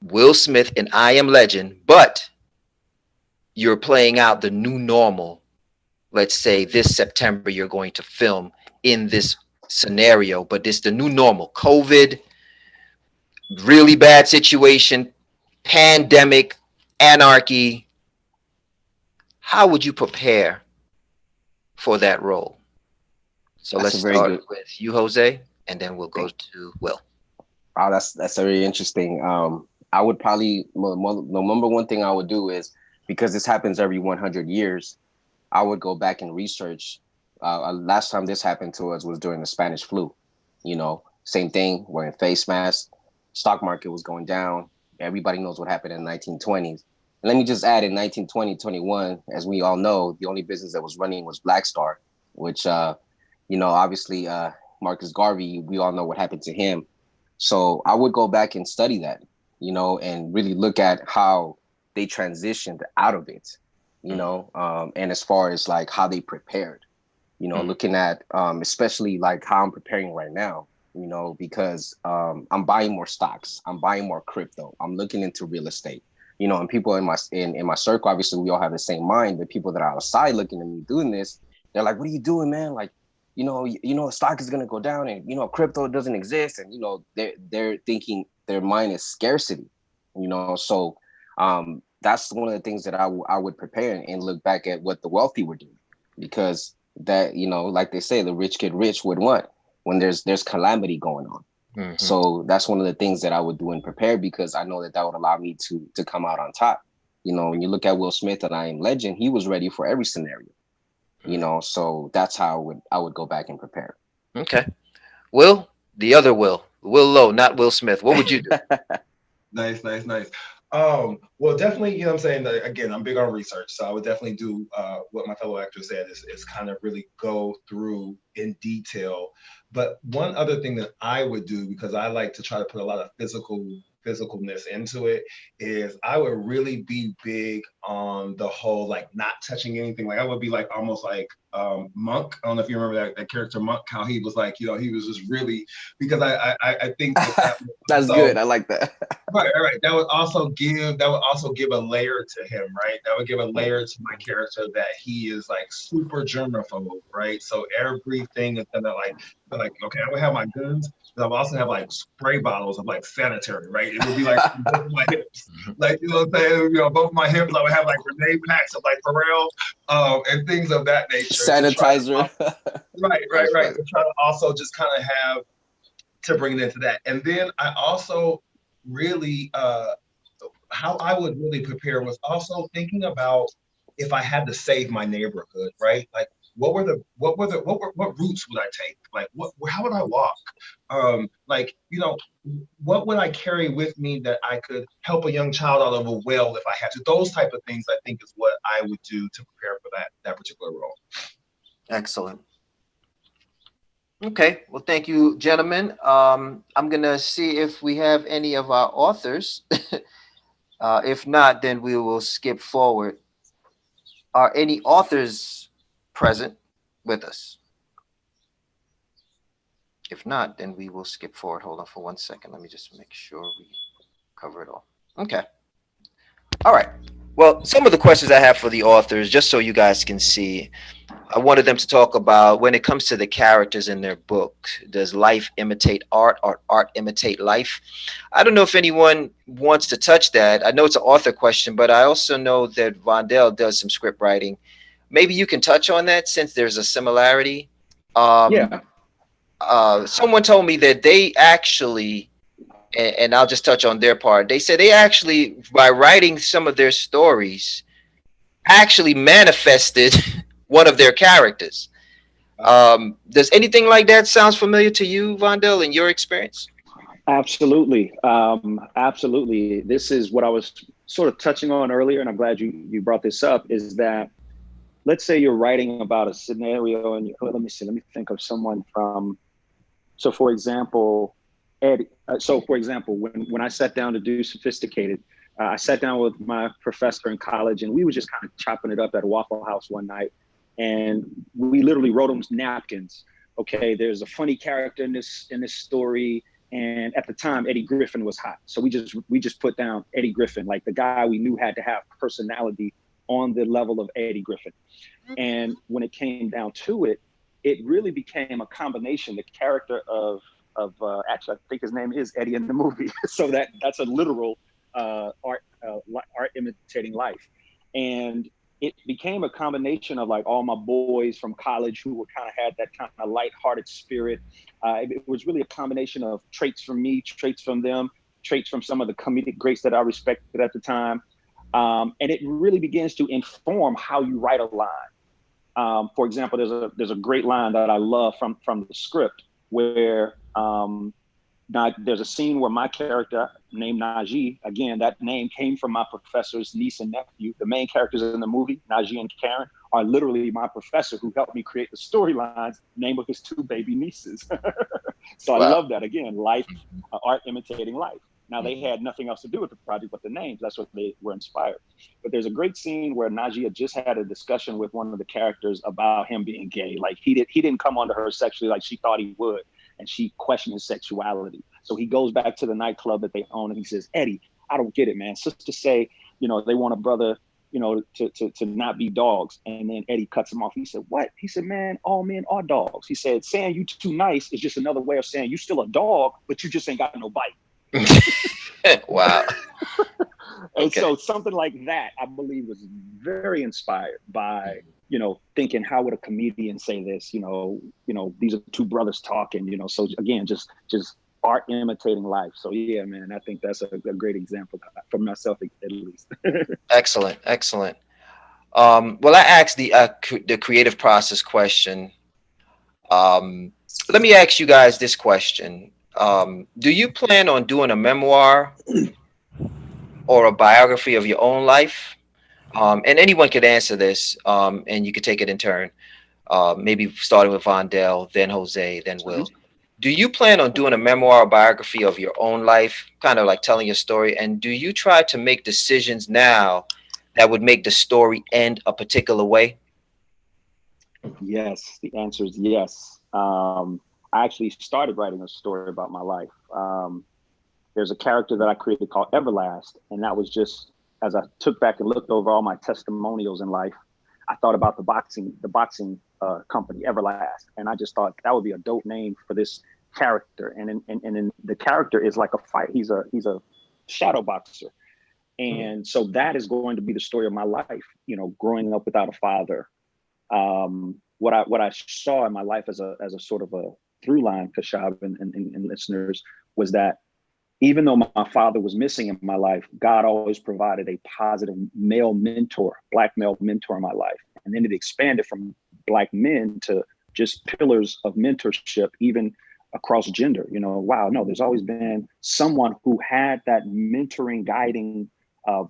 Will Smith in I Am Legend, but you're playing out the new normal. Let's say this September you're going to film in this scenario, but it's the new normal. COVID, really bad situation, pandemic, anarchy. How would you prepare for that role? So That's let's a very start good with you, Jose, and then we'll go thing. to Will. Wow, that's very interesting. I would probably, the number one thing I would do is, because this happens every 100 years, I would go back and research. Last time this happened to us was during the Spanish flu. You know, same thing, wearing face masks, stock market was going down. Everybody knows what happened in the 1920s. And let me just add, in 1920, 21, as we all know, the only business that was running was Black Star, which, you know, obviously Marcus Garvey, we all know what happened to him. So I would go back and study that, you know, and really look at how they transitioned out of it, you Mm, know, and as far as like how they prepared, you know, mm, looking at especially like how I'm preparing right now, you know, because I'm buying more stocks, I'm buying more crypto, I'm looking into real estate, you know, and people in my circle, obviously we all have the same mind, but people that are outside looking at me doing this, they're like, what are you doing, man? Like, you know, stock is gonna go down, and you know, crypto doesn't exist, and you know, they're thinking their mind is scarcity, you know. So that's one of the things that I would prepare and look back at what the wealthy were doing, because that, you know, like they say, the rich get rich with what, when there's calamity going on. mhm. So that's one of the things that I would do and prepare, because I know that that would allow me to come out on top. You know, when you look at Will Smith and I Am Legend, he was ready for every scenario, you know. So that's how I would go back and prepare. Okay. Will, the other Will Lowe, not Will Smith. What would you do? Nice, nice, nice. Well, definitely, you know what I'm saying? Again, I'm big on research. So I would definitely do what my fellow actor said is kind of really go through in detail. But one other thing that I would do, because I like to try to put a lot of physicalness into it, is I would really be big on the whole like not touching anything. Like I would be like almost like Monk. I don't know if you remember that character Monk, how he was like, you know, he was just really, because I think that was That's also good. I like that. right, right. That would also give a layer to him, right? That would give a layer to my character that he is like super germaphobe, right? So everything is gonna like be like, okay, I would have my guns, but I would also have like spray bottles of like sanitary, right? It would be like both of my hips. Like you know what I'm saying? You know, both of my hips, I would have like grenade packs of like Pharrell, and things of that nature to try Sanitizer. to right, right, That's right. funny. To try to also just kind of have to bring it into that. And then I also really how I would really prepare was also thinking about if I had to save my neighborhood, right? Like what routes would I take? Like how would I walk? Like, you know, what would I carry with me that I could help a young child out of a well if I had to? Those type of things I think is what I would do to prepare for that particular role. Excellent. Okay. Well, thank you, gentlemen. I'm gonna see if we have any of our authors. If not, then we will skip forward. Are any authors present with us? If not, then we will skip forward. Hold on for 1 second. Let me just make sure we cover it all. Okay. All right. Well, some of the questions I have for the authors, just so you guys can see, I wanted them to talk about when it comes to the characters in their book. Does life imitate art or art imitate life? I don't know if anyone wants to touch that. I know it's an author question, but I also know that Vondell does some script writing. Maybe you can touch on that since there's a similarity. Um, Yeah, Someone told me that they actually, and I'll just touch on their part. They said they actually, by writing some of their stories, actually manifested one of their characters. Does anything like that sounds familiar to you, Vondell, in your experience? absolutely. Absolutely. This is what I was sort of touching on earlier, and I'm glad you brought this up, is that let's say you're writing about a scenario and let me see, let me think of someone from, so for example, Eddie. So for example, when I sat down to do Sophisticated, I sat down with my professor in college and we were just kind of chopping it up at a Waffle House one night. And we literally wrote them napkins. Okay, there's a funny character in this story. And at the time, Eddie Griffin was hot. So we just put down Eddie Griffin, like the guy we knew had to have personality on the level of Eddie Griffin. And when it came down to it, it really became a combination. The character of actually, I think his name is Eddie in the movie. So that's a literal art imitating life, and it became a combination of like all my boys from college who were kind of had that kind of lighthearted spirit. It was really a combination of traits from me, traits from them, traits from some of the comedic greats that I respected at the time. And it really begins to inform how you write a line. For example, there's a great line that I love from the script where there's a scene where my character named Najee, again, that name came from my professor's niece and nephew. The main characters in the movie, Najee and Karen, are literally my professor who helped me create the storylines, name of his two baby nieces. So I Wow. love that. Again, life, art imitating life. Now they had nothing else to do with the project but the names. That's what they were inspired. But there's a great scene where Najee had just had a discussion with one of the characters about him being gay. Like he didn't come onto her sexually like she thought he would, and she questioned his sexuality. So he goes back to the nightclub that they own and he says, Eddie, I don't get it, man. Sisters say, they want a brother, to not be dogs. And then Eddie cuts him off. He said, what? He said, man, all men are dogs. He said, saying you too nice is just another way of saying you still a dog, but you just ain't got no bite. Wow. And Okay. so something like that, I believe, was very inspired by, thinking how would a comedian say this? These are two brothers talking. So again, just art imitating life. So yeah, man, I think that's a great example for myself at least. Excellent. Excellent. Well, I asked the creative process question. Let me ask you guys this question. Do you plan on doing a memoir or a biography of your own life? And anyone could answer this, and you could take it in turn. Maybe starting with Vondell, then Jose, then Will. Do you plan on doing a memoir or biography of your own life, kind of like telling your story? And do you try to make decisions now that would make the story end a particular way? Yes, the answer is yes. I actually started writing a story about my life. There's a character that I created called Everlast, and that was just as I took back and looked over all my testimonials in life. I thought about the boxing company Everlast, and I just thought that would be a dope name for this character. And the character is like a fight. He's a shadow boxer, and so that is going to be the story of my life. Growing up without a father. What I saw in my life as a sort of a through line, Kashab and listeners, was that even though my father was missing in my life, God always provided a positive male mentor, black male mentor in my life. And then it expanded from black men to just pillars of mentorship, even across gender. Wow, no, there's always been someone who had that mentoring, guiding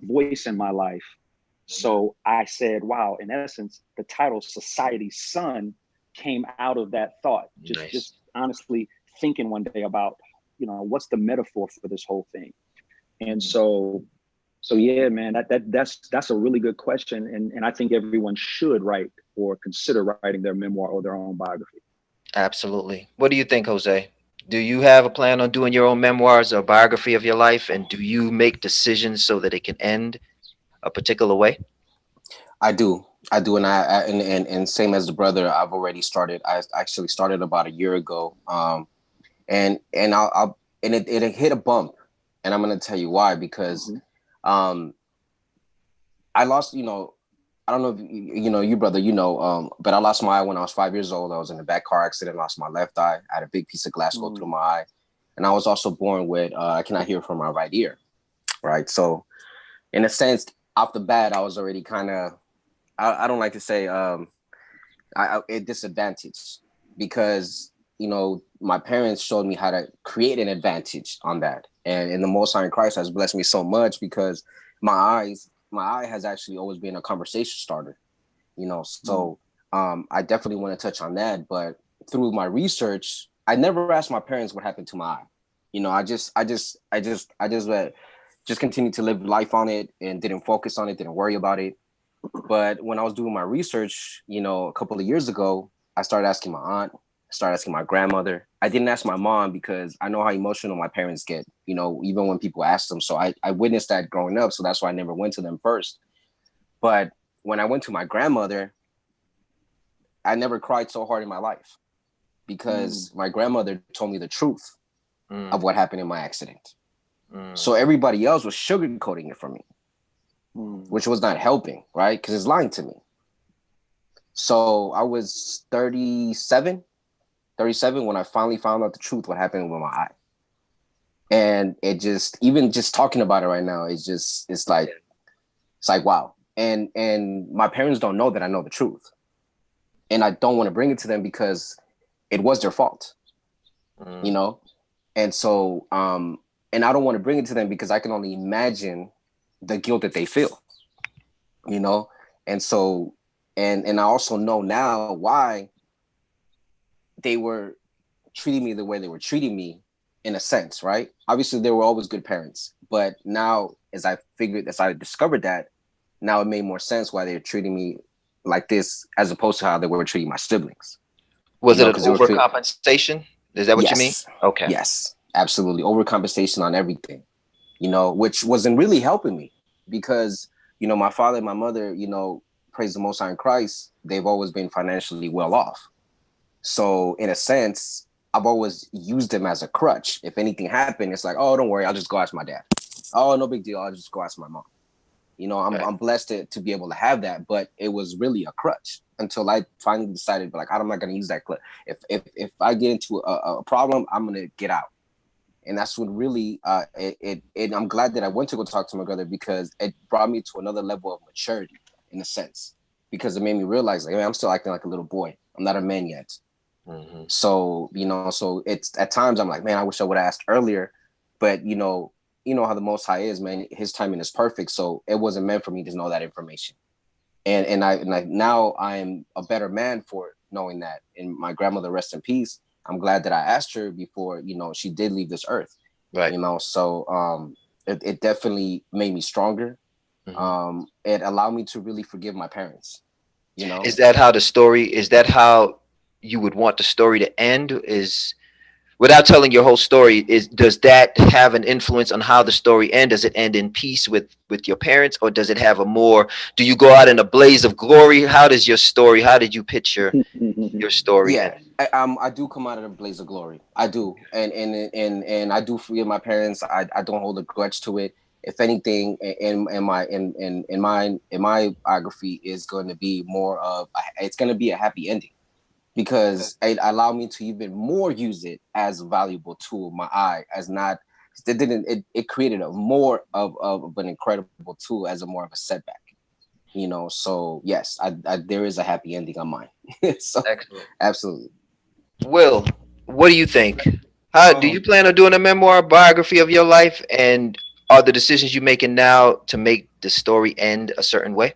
voice in my life. So I said, wow, in essence, the title Society's Son came out of that thought. Nice. Just honestly thinking one day about, what's the metaphor for this whole thing. And so yeah, man, that's a really good question. And I think everyone should write or consider writing their memoir or their own biography. Absolutely. What do you think, Jose? Do you have a plan on doing your own memoirs or biography of your life? And do you make decisions so that it can end a particular way? I do. And and same as the brother, I've already started. I actually started about a year ago. And I'll and it hit a bump, and I'm gonna tell you why. Because um I lost, I don't know if you brother, but I lost my eye when I was 5 years old. I was in a bad car accident, lost my left eye. I had a big piece of glass go through my eye. And I was also born with I cannot hear from my right ear. Right. So in a sense, off the bat, I was already kind of, I don't like to say a disadvantage, because my parents showed me how to create an advantage on that. And in the Most High in Christ has blessed me so much, because my eye has actually always been a conversation starter, so I definitely want to touch on that. But through my research, I never asked my parents what happened to my eye. I just continued to live life on it and didn't focus on it, didn't worry about it. But when I was doing my research, a couple of years ago, I started asking my aunt, I started asking my grandmother. I didn't ask my mom because I know how emotional my parents get, even when people ask them. So I witnessed that growing up. So that's why I never went to them first. But when I went to my grandmother, I never cried so hard in my life, because my grandmother told me the truth of what happened in my accident. So everybody else was sugarcoating it for me, which was not helping, right? Because it's lying to me. So I was 37 when I finally found out the truth, what happened with my eye. And it just, even just talking about it right now, it's like, wow. And my parents don't know that I know the truth. And I don't want to bring it to them because it was their fault, And so, and I don't want to bring it to them because I can only imagine the guilt that they feel, And so, and I also know now why they were treating me the way they were treating me, in a sense, right? Obviously, they were always good parents, but now as I discovered that, now it made more sense why they're treating me like this, as opposed to how they were treating my siblings. Was it an overcompensation? Is that what you mean? Okay. Yes, absolutely. Overcompensation on everything, which wasn't really helping me, because, my father and my mother, praise the Most High in Christ, they've always been financially well off. So in a sense, I've always used them as a crutch. If anything happened, it's like, oh, don't worry, I'll just go ask my dad. Oh, no big deal, I'll just go ask my mom. I'm blessed to be able to have that, but it was really a crutch until I finally decided, like, I'm not going to use that crutch. If I get into a problem, I'm going to get out. And that's what really, I'm glad that I went to go talk to my brother, because it brought me to another level of maturity, in a sense, because it made me realize, like, I'm still acting like a little boy. I'm not a man yet. So, so it's at times I'm like, man, I wish I would have asked earlier, but you know how the Most High is, man, his timing is perfect. So it wasn't meant for me to know that information. And I now I am a better man for knowing that. And my grandmother, rest in peace, I'm glad that I asked her before, she did leave this earth. Right. So it definitely made me stronger. It allowed me to really forgive my parents. Is that how you would want the story to end? Is, without telling your whole story, does that have an influence on how the story ends? Does it end in peace with your parents, or does it have do you go out in a blaze of glory? How did you picture your story? Yeah, I do come out of a blaze of glory. I do. And I do forgive my parents. I don't hold a grudge to it. If anything, in my biography is going to be more of, it's going to be a happy ending, because it allowed me to even more use it as a valuable tool. My eye, it created a more of an incredible tool as a more of a setback. So yes, there is a happy ending on mine. So, excellent. Absolutely. Will, what do you think? How do you plan on doing a memoir biography of your life, and are the decisions you're making now to make the story end a certain way?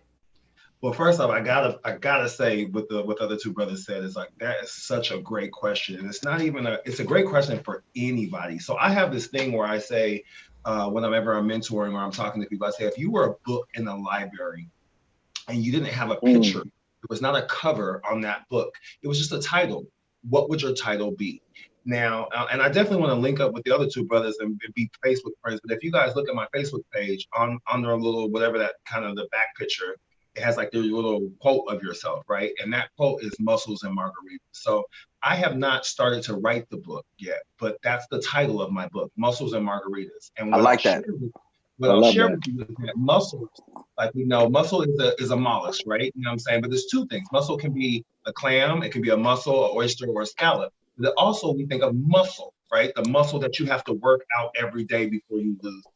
Well, first off, I gotta say what the other two brothers said is like that is such a great question, and it's not even it's a great question for anybody. So I have this thing where I say whenever I'm mentoring or I'm talking to people, I say if you were a book in the library and you didn't have a picture, it was not a cover on that book, it was just a title. What would your title be? Now, and I definitely want to link up with the other two brothers and be Facebook friends. But if you guys look at my Facebook page on under a little whatever that kind of the back picture, it has like the little quote of yourself, right? And that quote is Muscles and Margaritas. So I have not started to write the book yet, but that's the title of my book, Muscles and Margaritas. And I like that. what I'll share with you is that muscles, like we know, muscle is a mollusk, right? You know what I'm saying? But there's two things. Muscle can be a clam, it can be a mussel, an oyster, or a scallop. But also we think of muscle, right? The muscle that you have to work out every day before you lose it.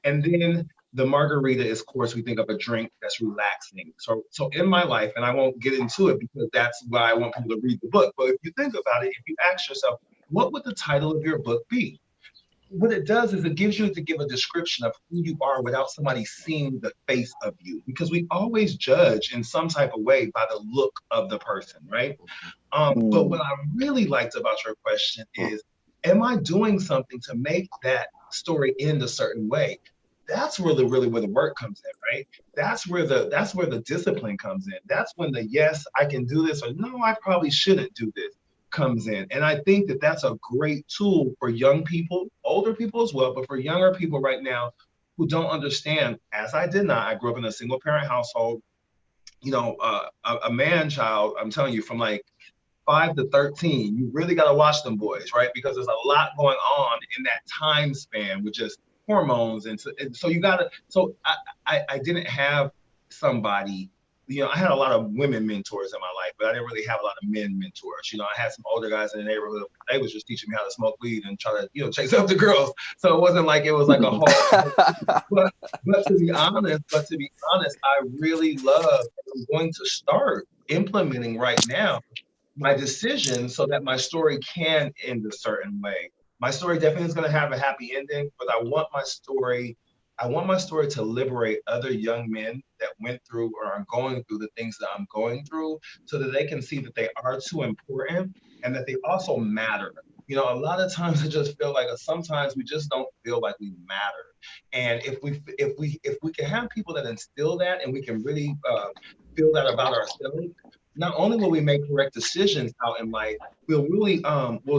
And then the margarita is, of course, we think of a drink that's relaxing. So in my life, and I won't get into it because that's why I want people to read the book. But if you think about it, if you ask yourself, what would the title of your book be? What it does is it gives you to give a description of who you are without somebody seeing the face of you, because we always judge in some type of way by the look of the person, right? But what I really liked about your question is, am I doing something to make that story end a certain way? That's where where the work comes in, right? That's where the discipline comes in. That's when the yes, I can do this, or no, I probably shouldn't do this comes in. And I think that that's a great tool for young people, older people as well, but for younger people right now who don't understand, as I did not, I grew up in a single parent household, you know, a man child, I'm telling you, from like 5 to 13, you really got to watch them boys, right? Because there's a lot going on in that time span with just hormones. And so you got to, so I didn't have somebody, you know, I had a lot of women mentors in my life, but I didn't really have a lot of men mentors. You know, I had some older guys in the neighborhood. They was just teaching me how to smoke weed and try to, you know, chase up the girls. So it wasn't like it was like a whole, but to be honest, I really love, I'm going to start implementing right now my decision so that my story can end a certain way. My story definitely is going to have a happy ending, but I want my story to liberate other young men that went through or are going through the things that I'm going through so that they can see that they are too important and that they also matter. You know, a lot of times I just feel like sometimes we just don't feel like we matter. And if we can have people that instill that and we can really feel that about ourselves, not only will we make correct decisions out in life, we'll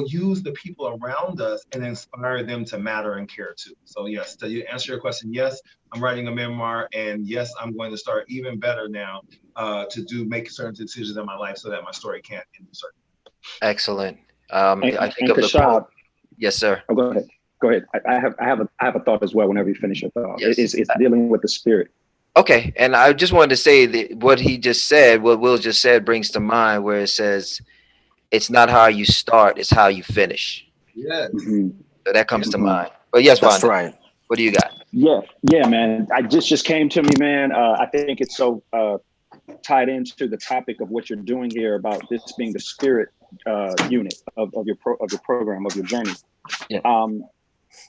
use the people around us and inspire them to matter and care too. So yes, to answer your question, yes, I'm writing a memoir, and yes, I'm going to start even better now to make certain decisions in my life so that my story can't end certain. Excellent. And I think of the Kashab, quote. Yes, sir. oh, go ahead. Go ahead. I have a thought as well. Whenever you finish your thought, Yes. It's dealing with the spirit. Okay, and I just wanted to say that what he just said, what Will just said, brings to mind where it says, "It's not how you start; it's how you finish." Yes. Mm-hmm. So that comes to Mm-hmm. mind. But yes, That's Vonda, right. what do you got? Yeah, man. I just came to me, man. I think it's so tied into the topic of what you're doing here about this being the spirit unit of your program, of your journey. Yeah.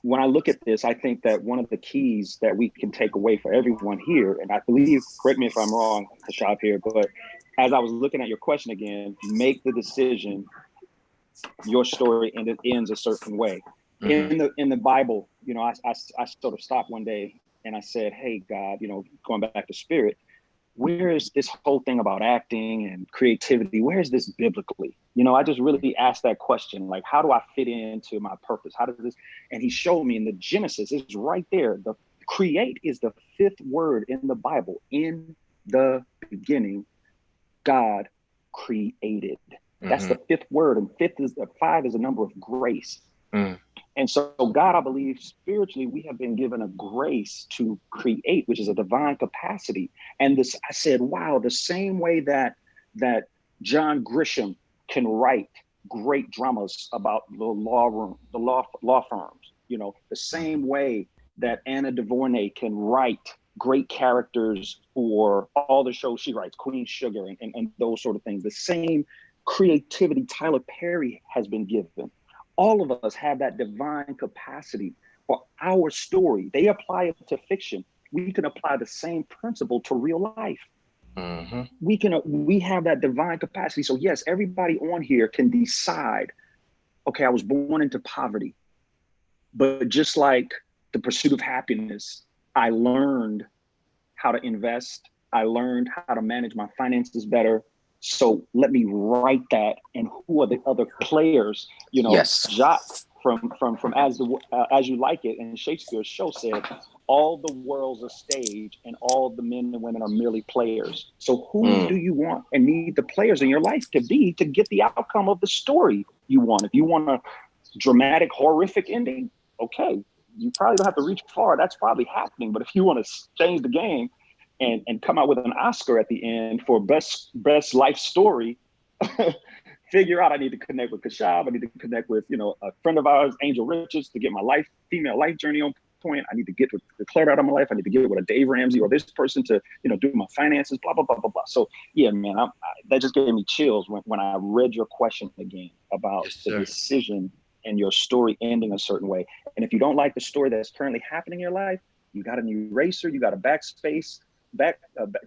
When I look at this, I think that one of the keys that we can take away for everyone here, and I believe, correct me if I'm wrong, Kashab here, but as I was looking at your question again, make the decision, your story, and it ends a certain way. Mm-hmm. In the Bible, you know, I sort of stopped one day and I said, hey, God, you know, going back to spirit, where is this whole thing about acting and creativity? Where is this biblically? You know, I just really asked that question, like, how do I fit into my purpose? How does this? And he showed me in the Genesis, it's right there. The create is the fifth word in the Bible. In the beginning, God created. That's the fifth word. And five is a number of grace. Mm. And so God, I believe spiritually, we have been given a grace to create, which is a divine capacity. And this, I said, wow, the same way that John Grisham can write great dramas about the law firms, you know, the same way that Anna DeVornay can write great characters for all the shows she writes, Queen Sugar and those sort of things. The same creativity Tyler Perry has been given. All of us have that divine capacity for our story. They apply it to fiction. We can apply the same principle to real life. Mm-hmm. We have that divine capacity. So yes, everybody on here can decide, okay, I was born into poverty, but just like the pursuit of happiness, I learned how to invest. I learned how to manage my finances better. So let me write that. And who are the other players? You know, Yes. Jacques from As You Like It and Shakespeare's show said, all the world's a stage and all the men and women are merely players. So who do you want and need the players in your life to be to get the outcome of the story you want? If you want a dramatic, horrific ending, okay, you probably don't have to reach far. That's probably happening. But if you want to change the game and come out with an Oscar at the end for best life story, figure out I need to connect with Kashab. I need to connect with, a friend of ours, Angel Richards, to get my female life journey on point. I need to get with the Claire out of my life. I need to get with a Dave Ramsey or this person to, do my finances, blah, blah, blah, blah, blah. So yeah, man, that just gave me chills when I read your question again about the decision and your story ending a certain way. And if you don't like the story that's currently happening in your life, you got an eraser, you got a backspace,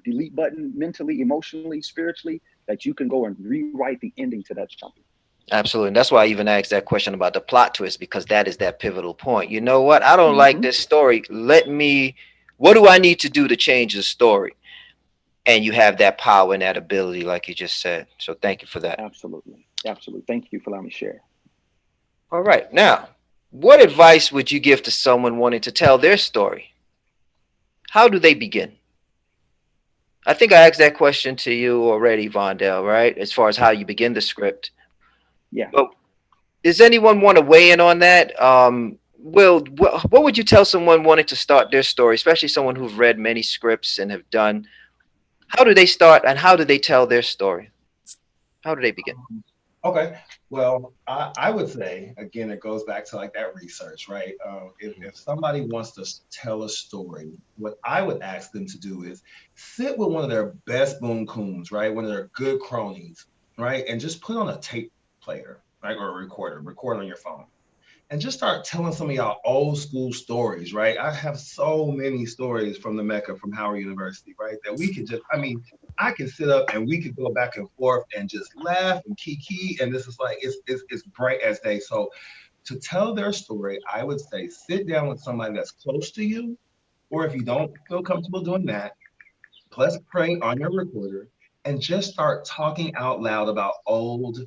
delete button, mentally, emotionally, spiritually, that you can go and rewrite the ending to that chapter. Absolutely. And that's why I even asked that question about the plot twist, because that is that pivotal point. You know what? I don't like this story. What do I need to do to change the story? And you have that power and that ability, like you just said. So thank you for that. Absolutely. Absolutely. Thank you for letting me share. All right. Now, what advice would you give to someone wanting to tell their story? How do they begin? I think I asked that question to you already, Vondell, right? As far as how you begin the script. Yeah. But does anyone want to weigh in on that? Will, what would you tell someone wanting to start their story, especially someone who've read many scripts and have done? How do they start and how do they tell their story? How do they begin? Okay. Well, I would say, again, it goes back to like that research, right? If somebody wants to tell a story, what I would ask them to do is sit with one of their best boom coons, right? One of their good cronies, right? And just put on a tape player, right? Or a record on your phone. And just start telling some of y'all old school stories, right? I have so many stories from the Mecca, from Howard University, right? That we could just, I can sit up and we could go back and forth and just laugh and kiki. And this is like, it's bright as day. So to tell their story, I would say sit down with somebody that's close to you, or if you don't feel comfortable doing that, press play on your recorder and just start talking out loud about old,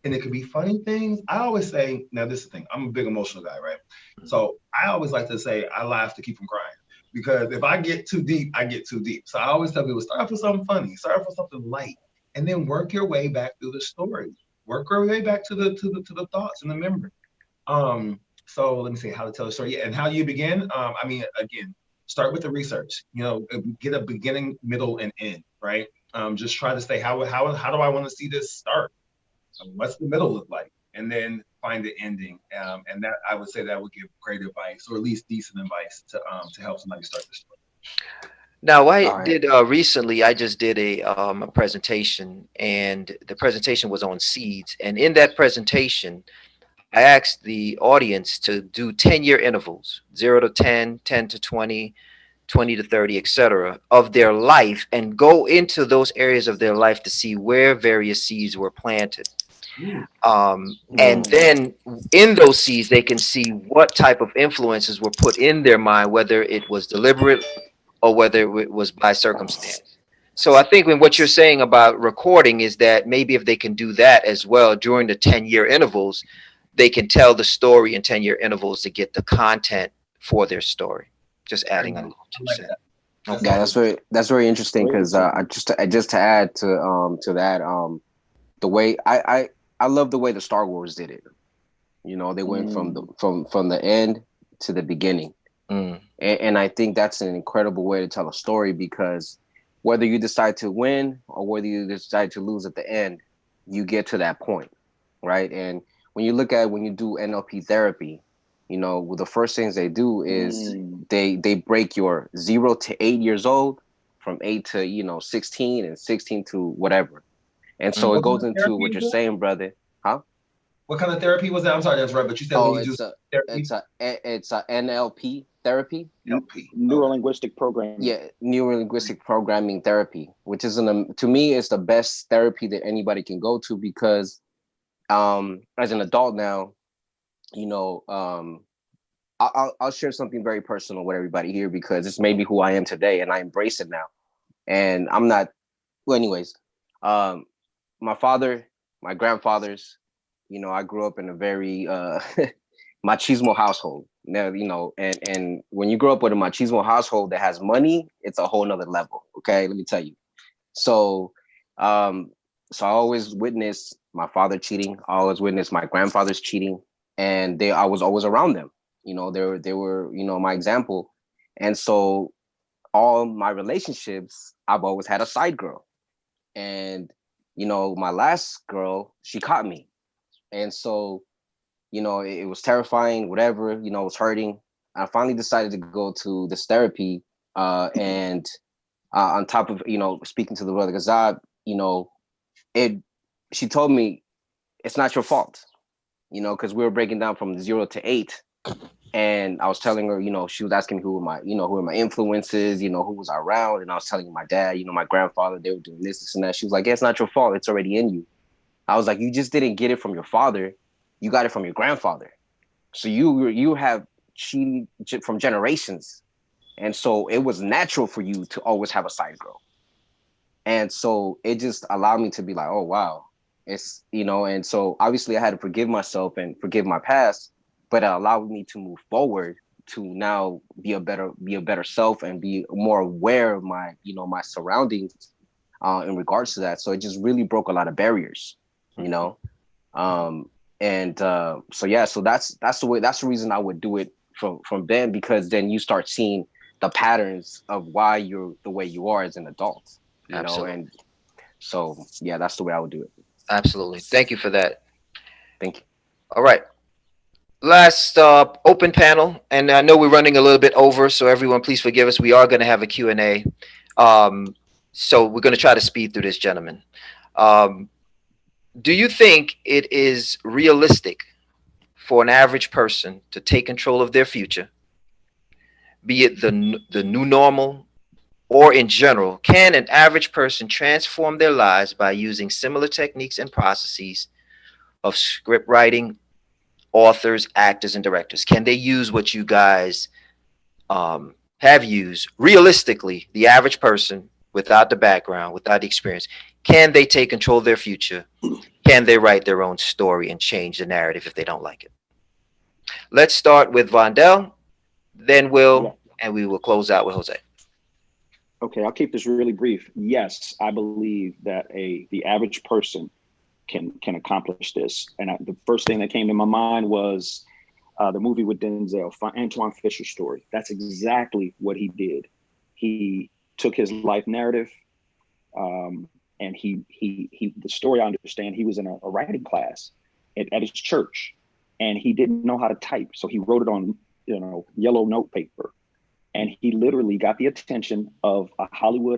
and it could be funny things. I always say, now this is the thing, I'm a big emotional guy, right? So I always like to say, I laugh to keep from crying. Because if I get too deep, I get too deep. So I always tell people, start off with something funny, start off with something light, and then work your way back through the story. Work your way back to the thoughts and the memory. So let me see how to tell the story. Yeah, and how do you begin? Again, start with the research. Get a beginning, middle, and end, right? Just try to say, how do I want to see this start? What's the middle look like? And then find the ending. And that, I would say, that would give great advice, or at least decent advice to help somebody start the story. Now, recently I just did a presentation, and the presentation was on seeds. And in that presentation, I asked the audience to do 10-year intervals, 0 to 10, 10 to 20, 20 to 30, etc., of their life, and go into those areas of their life to see where various seeds were planted. And then in those seeds, they can see what type of influences were put in their mind, whether it was deliberate or whether it was by circumstance. So I think when what you're saying about recording is that maybe if they can do that as well during the 10-year intervals, they can tell the story in 10-year intervals to get the content for their story. Just adding a little 2 cents. Okay. Yeah, that's very interesting, because just to add to that, the way I love the way the Star Wars did it. They went from the end to the beginning. And I think that's an incredible way to tell a story, because whether you decide to win or whether you decide to lose at the end, you get to that point, right? And when you do NLP therapy, the first things they do is they break your 0 to 8 years old, from 8 to 16, and 16 to whatever. And so it goes into what you're saying, brother. Huh? What kind of therapy was that? I'm sorry, that's right. But you said when Oh, you do therapy, it's a NLP therapy. LP. Neuro-linguistic programming. Yeah, neuro-linguistic programming therapy, which is to me is the best therapy that anybody can go to, because as an adult now, you know, I'll share something very personal with everybody here, because it's made me who I am today, and I embrace it now. And I'm not, well, anyways, my father, my grandfathers, you know, I grew up in a very machismo household. Now, you know, and when you grow up with a machismo household that has money, it's a whole nother level. Okay, let me tell you. So, so I always witnessed my father cheating. I always witnessed my grandfather's cheating, and I was always around them. You know, they were, you know, my example. And so all my relationships, I've always had a side girl. And, you know, my last girl, she caught me. And so, you know, it was terrifying, whatever, you know, it was hurting. I finally decided to go to this therapy. And on top of, you know, speaking to the brother Gazab, you know, she told me it's not your fault, you know, because we were breaking down from 0 to 8. And I was telling her, you know, she was asking me who were my influences, you know, who was around. And I was telling her my dad, you know, my grandfather, they were doing this and that. She was like, yeah, it's not your fault. It's already in you. I was like, you just didn't get it from your father. You got it from your grandfather. So you have cheated from generations. And so it was natural for you to always have a side girl. And so it just allowed me to be like, oh, wow. It's, you know, and so obviously I had to forgive myself and forgive my past, but it allowed me to move forward to now be a better self and be more aware of my, you know, my surroundings in regards to that. So it just really broke a lot of barriers, you know? So yeah, so that's the reason I would do it from then, because then you start seeing the patterns of why you're the way you are as an adult, you Absolutely. know? And so, yeah, that's the way I would do it. Absolutely. Thank you for that. Thank you. All right. Last open panel, and I know we're running a little bit over, so everyone please forgive us. We are going to have a Q&A. So we're going to try to speed through this, gentlemen. Do you think it is realistic for an average person to take control of their future, be it the new normal or in general? Can an average person transform their lives by using similar techniques and processes of script writing, authors, actors, and directors? Can they use what you guys have used realistically? The average person, without the background, without the experience, can they take control of their future? Can they write their own story and change the narrative if they don't like it? Let's start with Vondell, then Will, and we will close out with Jose. Okay, I'll keep this really brief. Yes, I believe that the average person can accomplish this. And the first thing that came to my mind was the movie with Denzel, Antoine Fisher's story. That's exactly what he did. He took his life narrative, and he the story I understand, he was in a writing class at his church, and he didn't know how to type, so he wrote it on, you know, yellow note paper. And he literally got the attention of a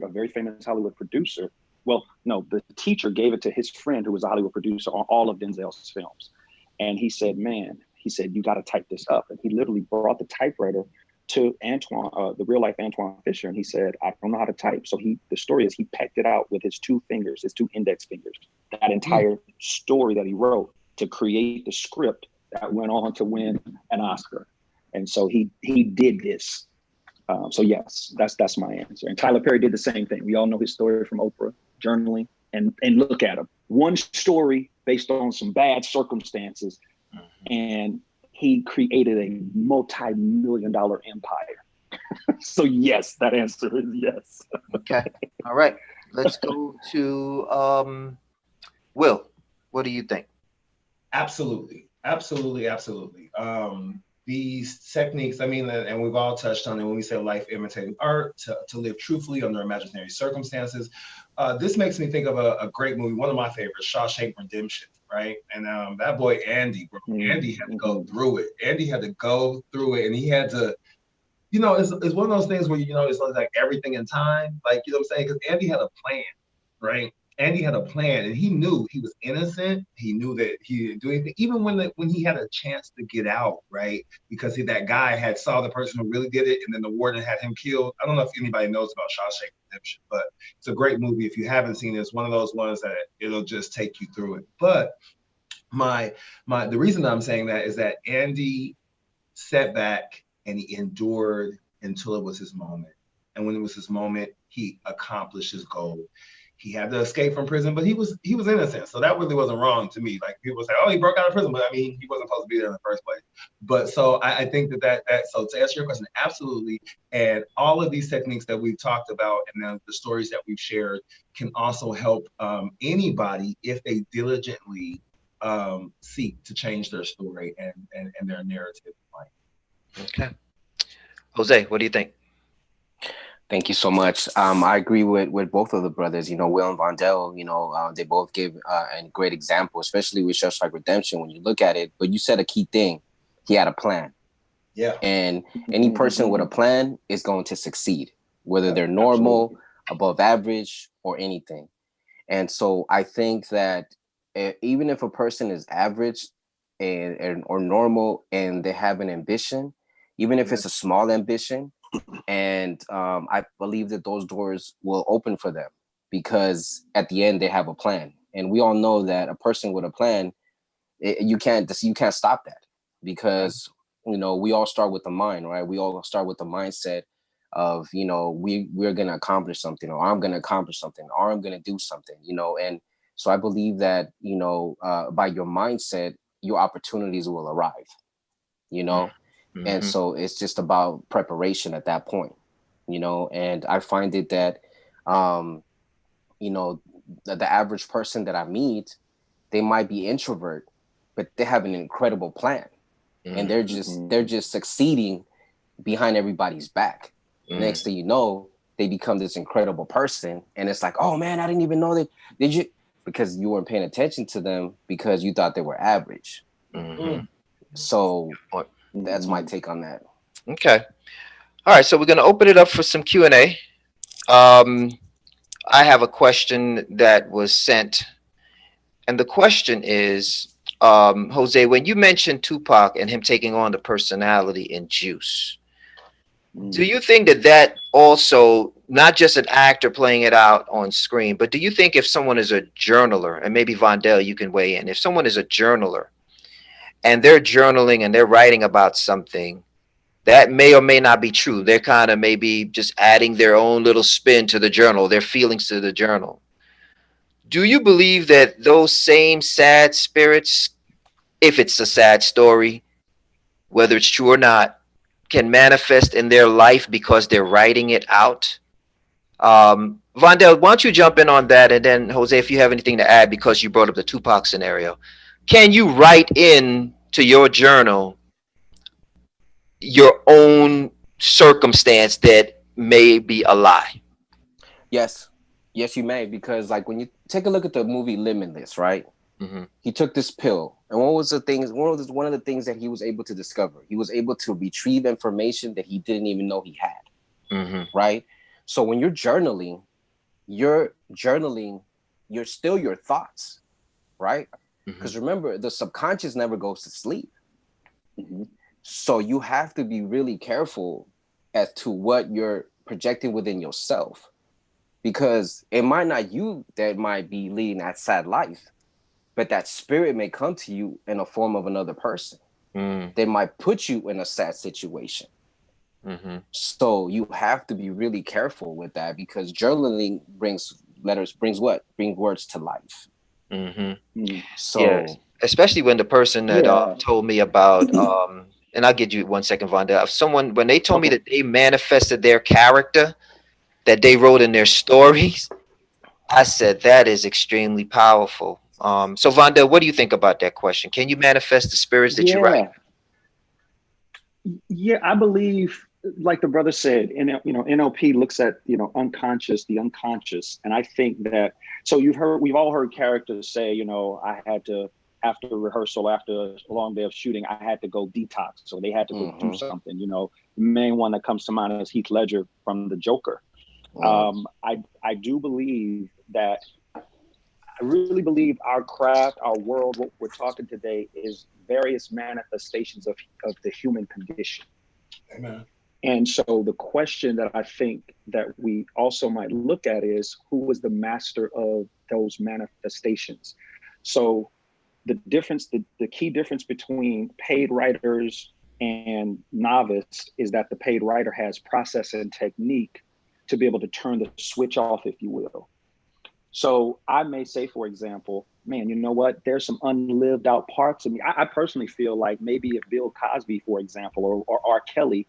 very famous Hollywood producer. Well, no, the teacher gave it to his friend who was a Hollywood producer on all of Denzel's films. And he said, you got to type this up. And he literally brought the typewriter to Antoine, the real life Antoine Fisher. And he said, I don't know how to type. So the story is he pecked it out with his two index fingers, that entire story that he wrote to create the script that went on to win an Oscar. And so he did this. So yes, that's my answer. And Tyler Perry did the same thing. We all know his story from Oprah, journaling, and look at him. One story based on some bad circumstances, and he created a multi-million-dollar empire. So yes, that answer is yes. Okay. All right. Let's go to Will. What do you think? Absolutely. These techniques, I mean, and we've all touched on it when we say life imitating art, to live truthfully under imaginary circumstances. This makes me think of a great movie, one of my favorites, Shawshank Redemption, right? And that boy Andy, bro, Andy had to go through it. And he had to, you know, it's one of those things where, you know, it's like everything in time, like, you know what I'm saying? Because Andy had a plan, right? Andy had a plan, and he knew he was innocent. He knew that he didn't do anything, even when he had a chance to get out, right? Because that guy had saw the person who really did it, and then the warden had him killed. I don't know if anybody knows about Shawshank Redemption, but it's a great movie. If you haven't seen it, it's one of those ones that it'll just take you through it. But the reason that I'm saying that is that Andy sat back and he endured until it was his moment. And when it was his moment, he accomplished his goal. He had to escape from prison, but he was innocent. So that really wasn't wrong to me. Like people say, oh, he broke out of prison, but I mean, he wasn't supposed to be there in the first place. But so I think that so to answer your question, absolutely. And all of these techniques that we've talked about and then the stories that we've shared can also help anybody if they diligently seek to change their story and their narrative in life. Okay. Jose, what do you think? Thank you so much. I agree with both of the brothers. You know, Will and Vondell, you know, they both gave a great example, especially with Shawshank Redemption when you look at it. But you said a key thing. He had a plan. Yeah. And any person with a plan is going to succeed, whether they're normal, above average, or anything. And so I think that even if a person is average or normal and they have an ambition, even if it's a small ambition, and I believe that those doors will open for them because at the end they have a plan. And we all know that a person with a plan, you can't stop that because, you know, we all start with the mind, right? We all start with the mindset of, you know, we're going to accomplish something, or I'm going to accomplish something, or I'm going to do something, you know. And so I believe that, you know, by your mindset, your opportunities will arrive, you know. Mm-hmm. And so it's just about preparation at that point, you know. And I find it that, you know, the average person that I meet, they might be introvert, but they have an incredible plan, and they're just succeeding behind everybody's back. Next thing you know, they become this incredible person, and it's like, oh man, I didn't even know that. Did you? Because you weren't paying attention to them because you thought they were average. So that's my take on that. Okay. All right. So we're going to open it up for some Q&A. I have a question that was sent. And the question is, Jose, when you mentioned Tupac and him taking on the personality in Juice, do you think that also, not just an actor playing it out on screen, but do you think if someone is a journaler, and maybe Vondell, you can weigh in, if someone is a journaler and they're journaling and they're writing about something that may or may not be true, they're kind of maybe just adding their own little spin to the journal, their feelings to the journal. Do you believe that those same sad spirits, if it's a sad story, whether it's true or not, can manifest in their life because they're writing it out? Vondell, why don't you jump in on that? And then Jose, if you have anything to add, because you brought up the Tupac scenario, can you write in to your journal your own circumstance that may be a lie? Yes, you may, because like when you take a look at the movie Limitless, right? He took this pill, and one of the things that he was able to discover, he was able to retrieve information that he didn't even know he had. Right? So when you're journaling you're still your thoughts, right? Because remember, the subconscious never goes to sleep. So you have to be really careful as to what you're projecting within yourself, because it might not you that might be leading that sad life, but that spirit may come to you in a form of another person. They might put you in a sad situation. So you have to be really careful with that, because journaling brings words to life. So yes. Especially when the person that told me about and I'll give you 1 second, Vonda. Someone, when they told me that they manifested their character that they wrote in their stories, I said that is extremely powerful. So Vonda, what do you think about that question? Can you manifest the spirits that you write? Yeah, I believe, like the brother said, NLP looks at, the unconscious. And I think that, so we've all heard characters say, I had to, after rehearsal, after a long day of shooting, I had to go detox. So they had to go do something. The main one that comes to mind is Heath Ledger from The Joker. I do believe that I really believe our craft, our world, what we're talking today is various manifestations of the human condition. Amen. And so the question that I think that we also might look at is who was the master of those manifestations? So the difference, the key difference between paid writers and novice is that the paid writer has process and technique to be able to turn the switch off, if you will. So I may say, for example, man, you know what? There's some unlived out parts of me. I personally feel like maybe if Bill Cosby, for example, or R. Kelly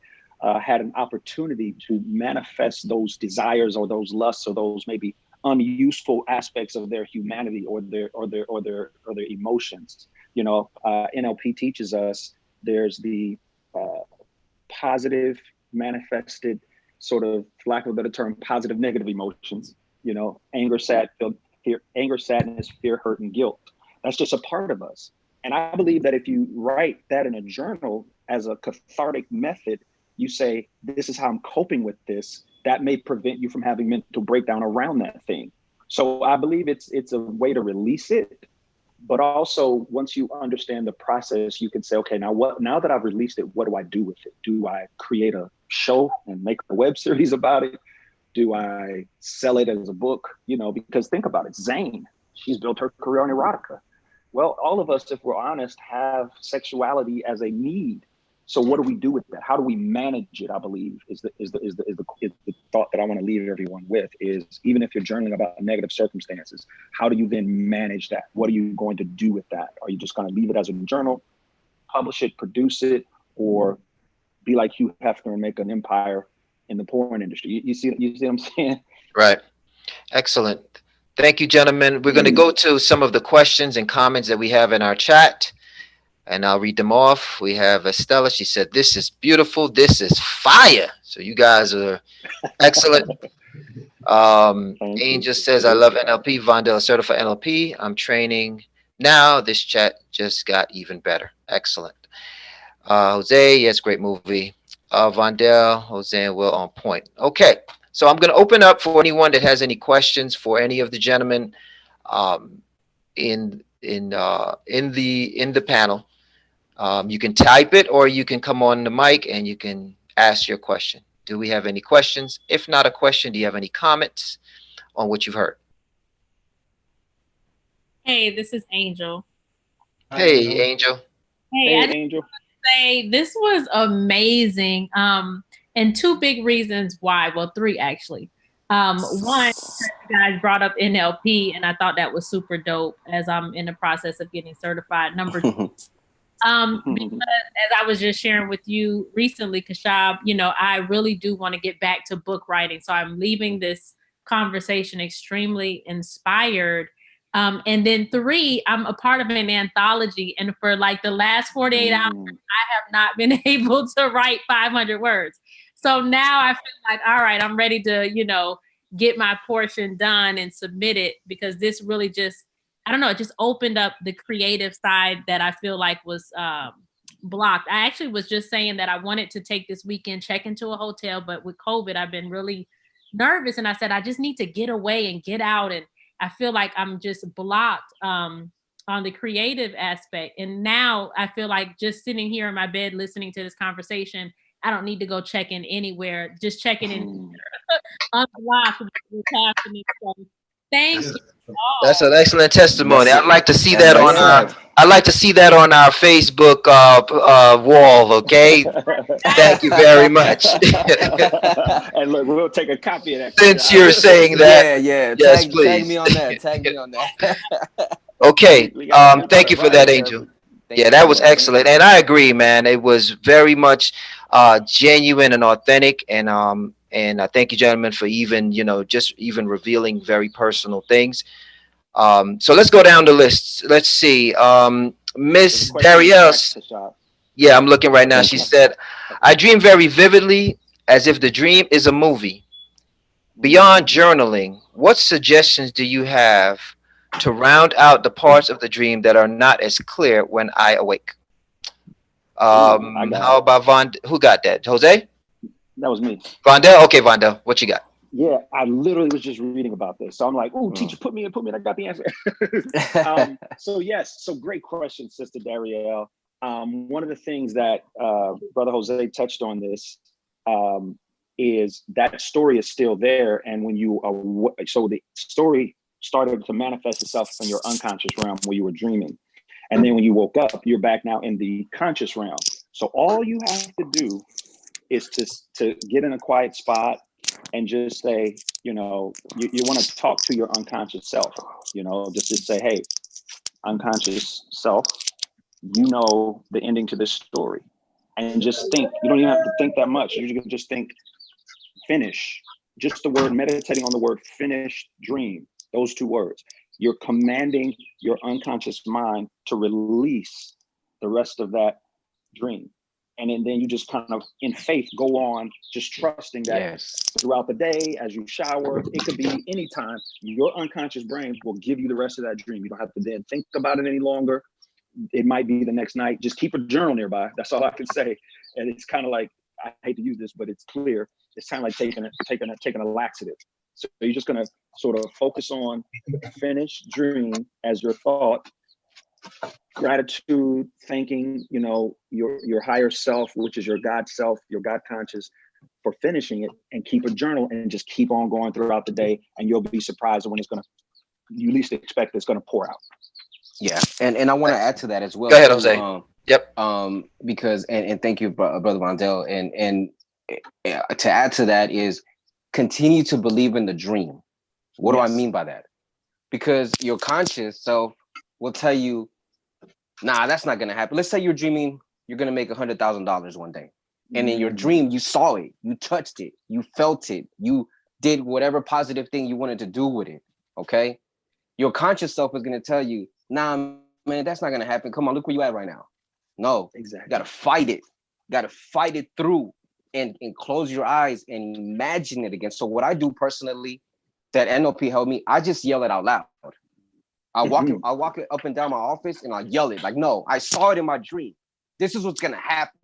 had an opportunity to manifest those desires or those lusts or those maybe unuseful aspects of their humanity or their emotions. You know, NLP teaches us there's the positive manifested sort of, for lack of a better term, positive negative emotions. You know, anger, sadness, fear, hurt, and guilt. That's just a part of us. And I believe that if you write that in a journal as a cathartic method, you say, this is how I'm coping with this, that may prevent you from having mental breakdown around that thing. So I believe it's a way to release it. But also, once you understand the process, you can say, okay, now that I've released it, what do I do with it? Do I create a show and make a web series about it? Do I sell it as a book? You know, because think about it, Zane, she's built her career on erotica. Well, all of us, if we're honest, have sexuality as a need. So what do we do with that? How do we manage it? I believe is the thought that I want to leave everyone with is, even if you're journaling about negative circumstances, how do you then manage that? What are you going to do with that? Are you just going to leave it as a journal, publish it, produce it, or be like Hugh Hefner and make an empire in the porn industry? You see what I'm saying? Right. Excellent. Thank you, gentlemen. We're going to go to some of the questions and comments that we have in our chat, and I'll read them off. We have Estella. She said, this is beautiful. This is fire. So you guys are excellent. Angel says, I love NLP. Vondell, certified NLP. I'm training now. This chat just got even better. Excellent. Jose, yes, great movie. Vondell, Jose, and Will on point. Okay. So I'm going to open up for anyone that has any questions for any of the gentlemen in the panel. You can type it, or you can come on the mic and you can ask your question. Do we have any questions? If not a question, do you have any comments on what you've heard? Hey, this is Angel. Hey, Angel. Hey, Angel. Say this was amazing. And two big reasons why. Well, three actually. One, you guys brought up NLP, and I thought that was super dope as I'm in the process of getting certified. Number two, because as I was just sharing with you recently, Kashab, you know, I really do want to get back to book writing. So I'm leaving this conversation extremely inspired. And then three, I'm a part of an anthology, and for like the last 48 hours, I have not been able to write 500 words. So now I feel like, all right, I'm ready to, you know, get my portion done and submit it, because this really just, I don't know, it just opened up the creative side that I feel like was blocked. I actually was just saying that I wanted to take this weekend, check into a hotel, but with COVID, I've been really nervous. And I said, I just need to get away and get out. And I feel like I'm just blocked on the creative aspect. And now I feel like just sitting here in my bed, listening to this conversation, I don't need to go check in anywhere, just checking in unblocked what's happening. So thank you. That's an excellent testimony. That's I'd like to see it. that That's on right. I'd like to see that on our Facebook wall, okay? Thank you very much. And look, we'll take a copy of that. Since you're saying that, yeah. yes, Tag please. me on that. Tag me on that. Okay. Thank you for that, Angel. Yeah, that was excellent. And I agree, man. It was very much genuine and authentic. And I thank you, gentlemen, for even, you know, just even revealing very personal things. So let's go down the list. Let's see. Miss Darielle. Yeah, I'm looking right now. She said, I dream very vividly, as if the dream is a movie. Beyond journaling, what suggestions do you have to round out the parts of the dream that are not as clear when I awake? How about who got that? Jose? That was me. Vondell? Okay, Vondell, what you got? Yeah, I literally was just reading about this. So I'm like, oh, teacher, put me in, I got the answer. So yes, so great question, Sister Darielle. One of the things that Brother Jose touched on this is that story is still there. And when you, so the story started to manifest itself in your unconscious realm where you were dreaming. And then when you woke up, you're back now in the conscious realm. So all you have to do is to get in a quiet spot and just say, you know, you want to talk to your unconscious self, you know, just say, hey, unconscious self, you know the ending to this story. And just think, you don't even have to think that much. You can just think, finish. Just the word, meditating on the word finish, dream, those two words. You're commanding your unconscious mind to release the rest of that dream. And then you just kind of, in faith, go on, just trusting that throughout the day, as you shower, it could be anytime, your unconscious brain will give you the rest of that dream. You don't have to then think about it any longer. It might be the next night. Just keep a journal nearby. That's all I can say. And it's kind of like, I hate to use this, but it's clear. It's kind of like taking a laxative. So you're just going to sort of focus on finish, dream as your thought, gratitude, thanking, you know, your higher self, which is your God self, your God conscious, for finishing it, and keep a journal and just keep on going throughout the day. And you'll be surprised when you least expect it's going to pour out. Yeah. And I want to add to that as well. Go ahead, Jose. Yep. Because, and thank you, Brother Mondell. And to add to that is continue to believe in the dream. What do I mean by that? Because your conscious self will tell you, nah, that's not going to happen. Let's say you're dreaming you're going to make $100,000 one day. And in your dream, you saw it, you touched it, you felt it, you did whatever positive thing you wanted to do with it. Okay. Your conscious self is going to tell you, nah, man, that's not going to happen. Come on, look where you at right now. No, exactly. You got to fight it. You got to fight it through and close your eyes and imagine it again. So what I do personally, that NLP helped me, I just yell it out loud. I walk it up and down my office and I yell it like, no, I saw it in my dream. This is what's going to happen.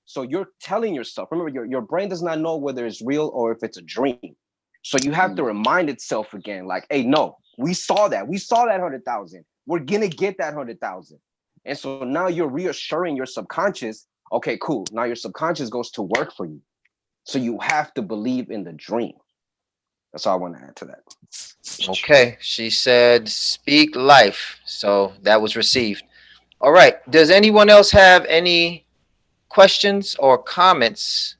So you're telling yourself, remember, your brain does not know whether it's real or if it's a dream. So you have to remind itself again, like, hey, no, we saw that 100,000. We're going to get that 100,000. And so now you're reassuring your subconscious, okay, cool. Now your subconscious goes to work for you. So you have to believe in the dream. That's all I want to add to that. Okay. She said, speak life. So that was received. All right. Does anyone else have any questions or comments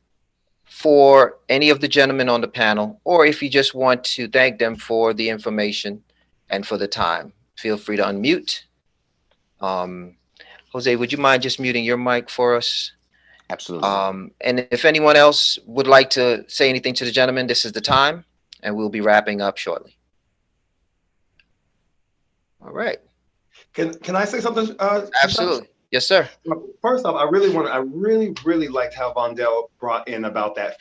for any of the gentlemen on the panel? Or if you just want to thank them for the information and for the time, feel free to unmute. Jose, would you mind just muting your mic for us? Absolutely. And if anyone else would like to say anything to the gentleman, this is the time, and we'll be wrapping up shortly. All right. Can I say something? Absolutely. Yes, sir. First off, I really liked how Vondell brought in about that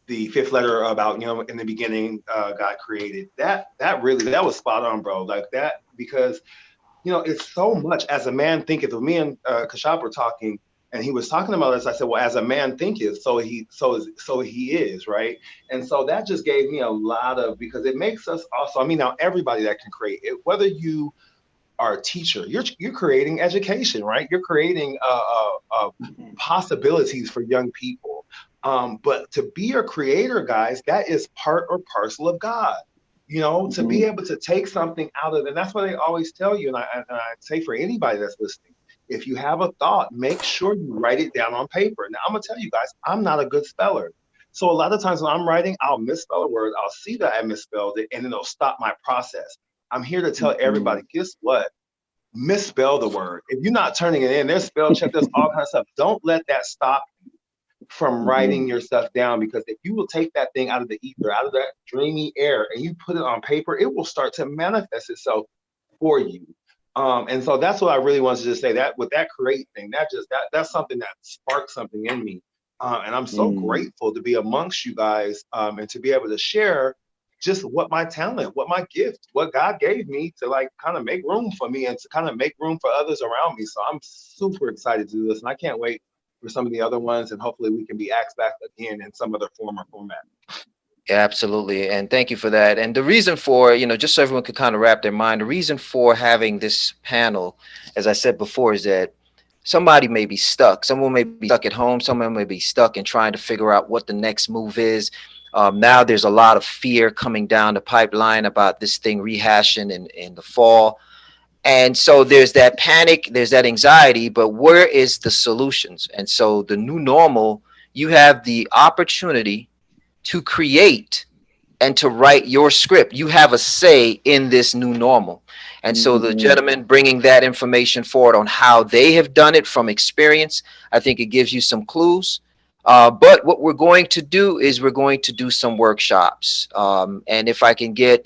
the fifth letter about, you know, in the beginning, God created. That was spot on, bro. Like that, because, you know, it's so much as a man thinketh. Me and Kashab were talking, and he was talking about this. I said, well, as a man thinketh, so he is, right? And so that just gave me a lot of, because it makes us also, I mean, now everybody that can create it, whether you are a teacher, you're creating education, right? You're creating possibilities for young people. But to be a creator, guys, that is part or parcel of God. You know, to be able to take something out of it. And that's what they always tell you. And I say for anybody that's listening, if you have a thought, make sure you write it down on paper. Now, I'm going to tell you guys, I'm not a good speller. So a lot of times when I'm writing, I'll misspell a word. I'll see that I misspelled it, and then it'll stop my process. I'm here to tell everybody, guess what? Misspell the word. If you're not turning it in, there's spell check, there's all kinds of stuff. Don't let that stop you from writing your stuff down, because if you will take that thing out of the ether, out of that dreamy air, and you put it on paper, it will start to manifest itself for you. And so that's what I really wanted to just say, that with that create thing, that's something that sparked something in me. And I'm so grateful to be amongst you guys, and to be able to share just what my talent, what my gift, what God gave me to like kind of make room for me and to kind of make room for others around me. So I'm super excited to do this, and I can't wait for some of the other ones, and hopefully we can be asked back again in some other form or format. Yeah, absolutely. And thank you for that. And the reason for, just so everyone could kind of wrap their mind, the reason for having this panel, as I said before, is that somebody may be stuck. Someone may be stuck at home. Someone may be stuck in trying to figure out what the next move is. Now there's a lot of fear coming down the pipeline about this thing rehashing in the fall. And so there's that panic, there's that anxiety, but where is the solutions? And so the new normal, you have the opportunity to create and to write your script. You have a say in this new normal. And so the gentleman bringing that information forward on how they have done it from experience, I think it gives you some clues. But what we're going to do is we're going to do some workshops. And if I can get,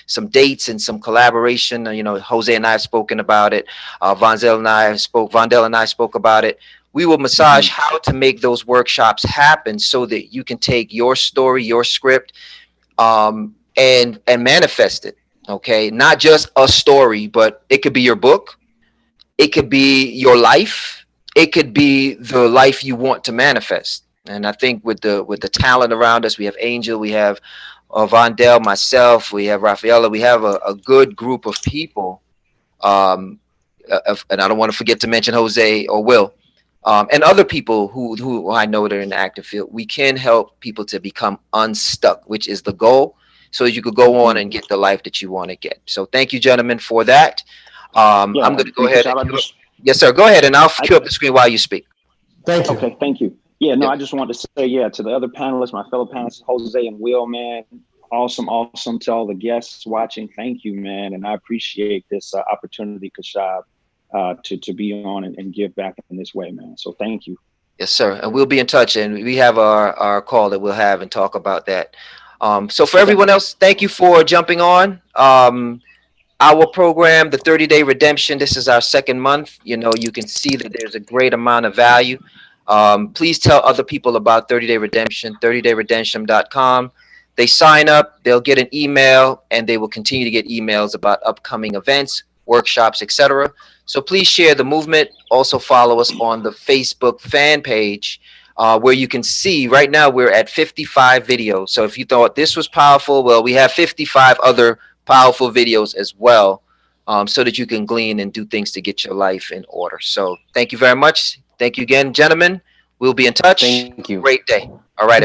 some dates and some collaboration, Jose and I have spoken about it. Vondell and I spoke about it. We will massage how to make those workshops happen so that you can take your story, your script, and manifest it. Okay, not just a story, but it could be your book, it could be your life, it could be the life you want to manifest. And I think with the talent around us, we have Angel, we have Vondell, myself, we have Rafaela, we have a good group of people. And I don't want to forget to mention Jose or Will. And other people who I know that are in the active field. We can help people to become unstuck, which is the goal, so you could go on and get the life that you want to get. So thank you, gentlemen, for that. I'm going to go ahead. Yes, sir. Go ahead, and I'll cue up the screen while you speak. Thank you. Okay, thank you. Yeah, no, I just wanted to say, to the other panelists, my fellow panelists, Jose and Will, man, awesome. To all the guests watching, thank you, man. And I appreciate this opportunity, Kashab, to be on and give back in this way, man. So thank you. Yes, sir. And we'll be in touch, and we have our call that we'll have and talk about that. So for everyone else, thank you for jumping on. Our program, the 30-Day Redemption, this is our second month. You can see that there's a great amount of value. Please tell other people about 30-Day Redemption, 30dayredemption.com. They sign up, they'll get an email, and they will continue to get emails about upcoming events, workshops, etc. So please share the movement. Also follow us on the Facebook fan page, where you can see right now we're at 55 videos. So if you thought this was powerful, well, we have 55 other powerful videos as well, so that you can glean and do things to get your life in order. So thank you very much. Thank you again, gentlemen. We'll be in touch. Thank you. Great day. All right.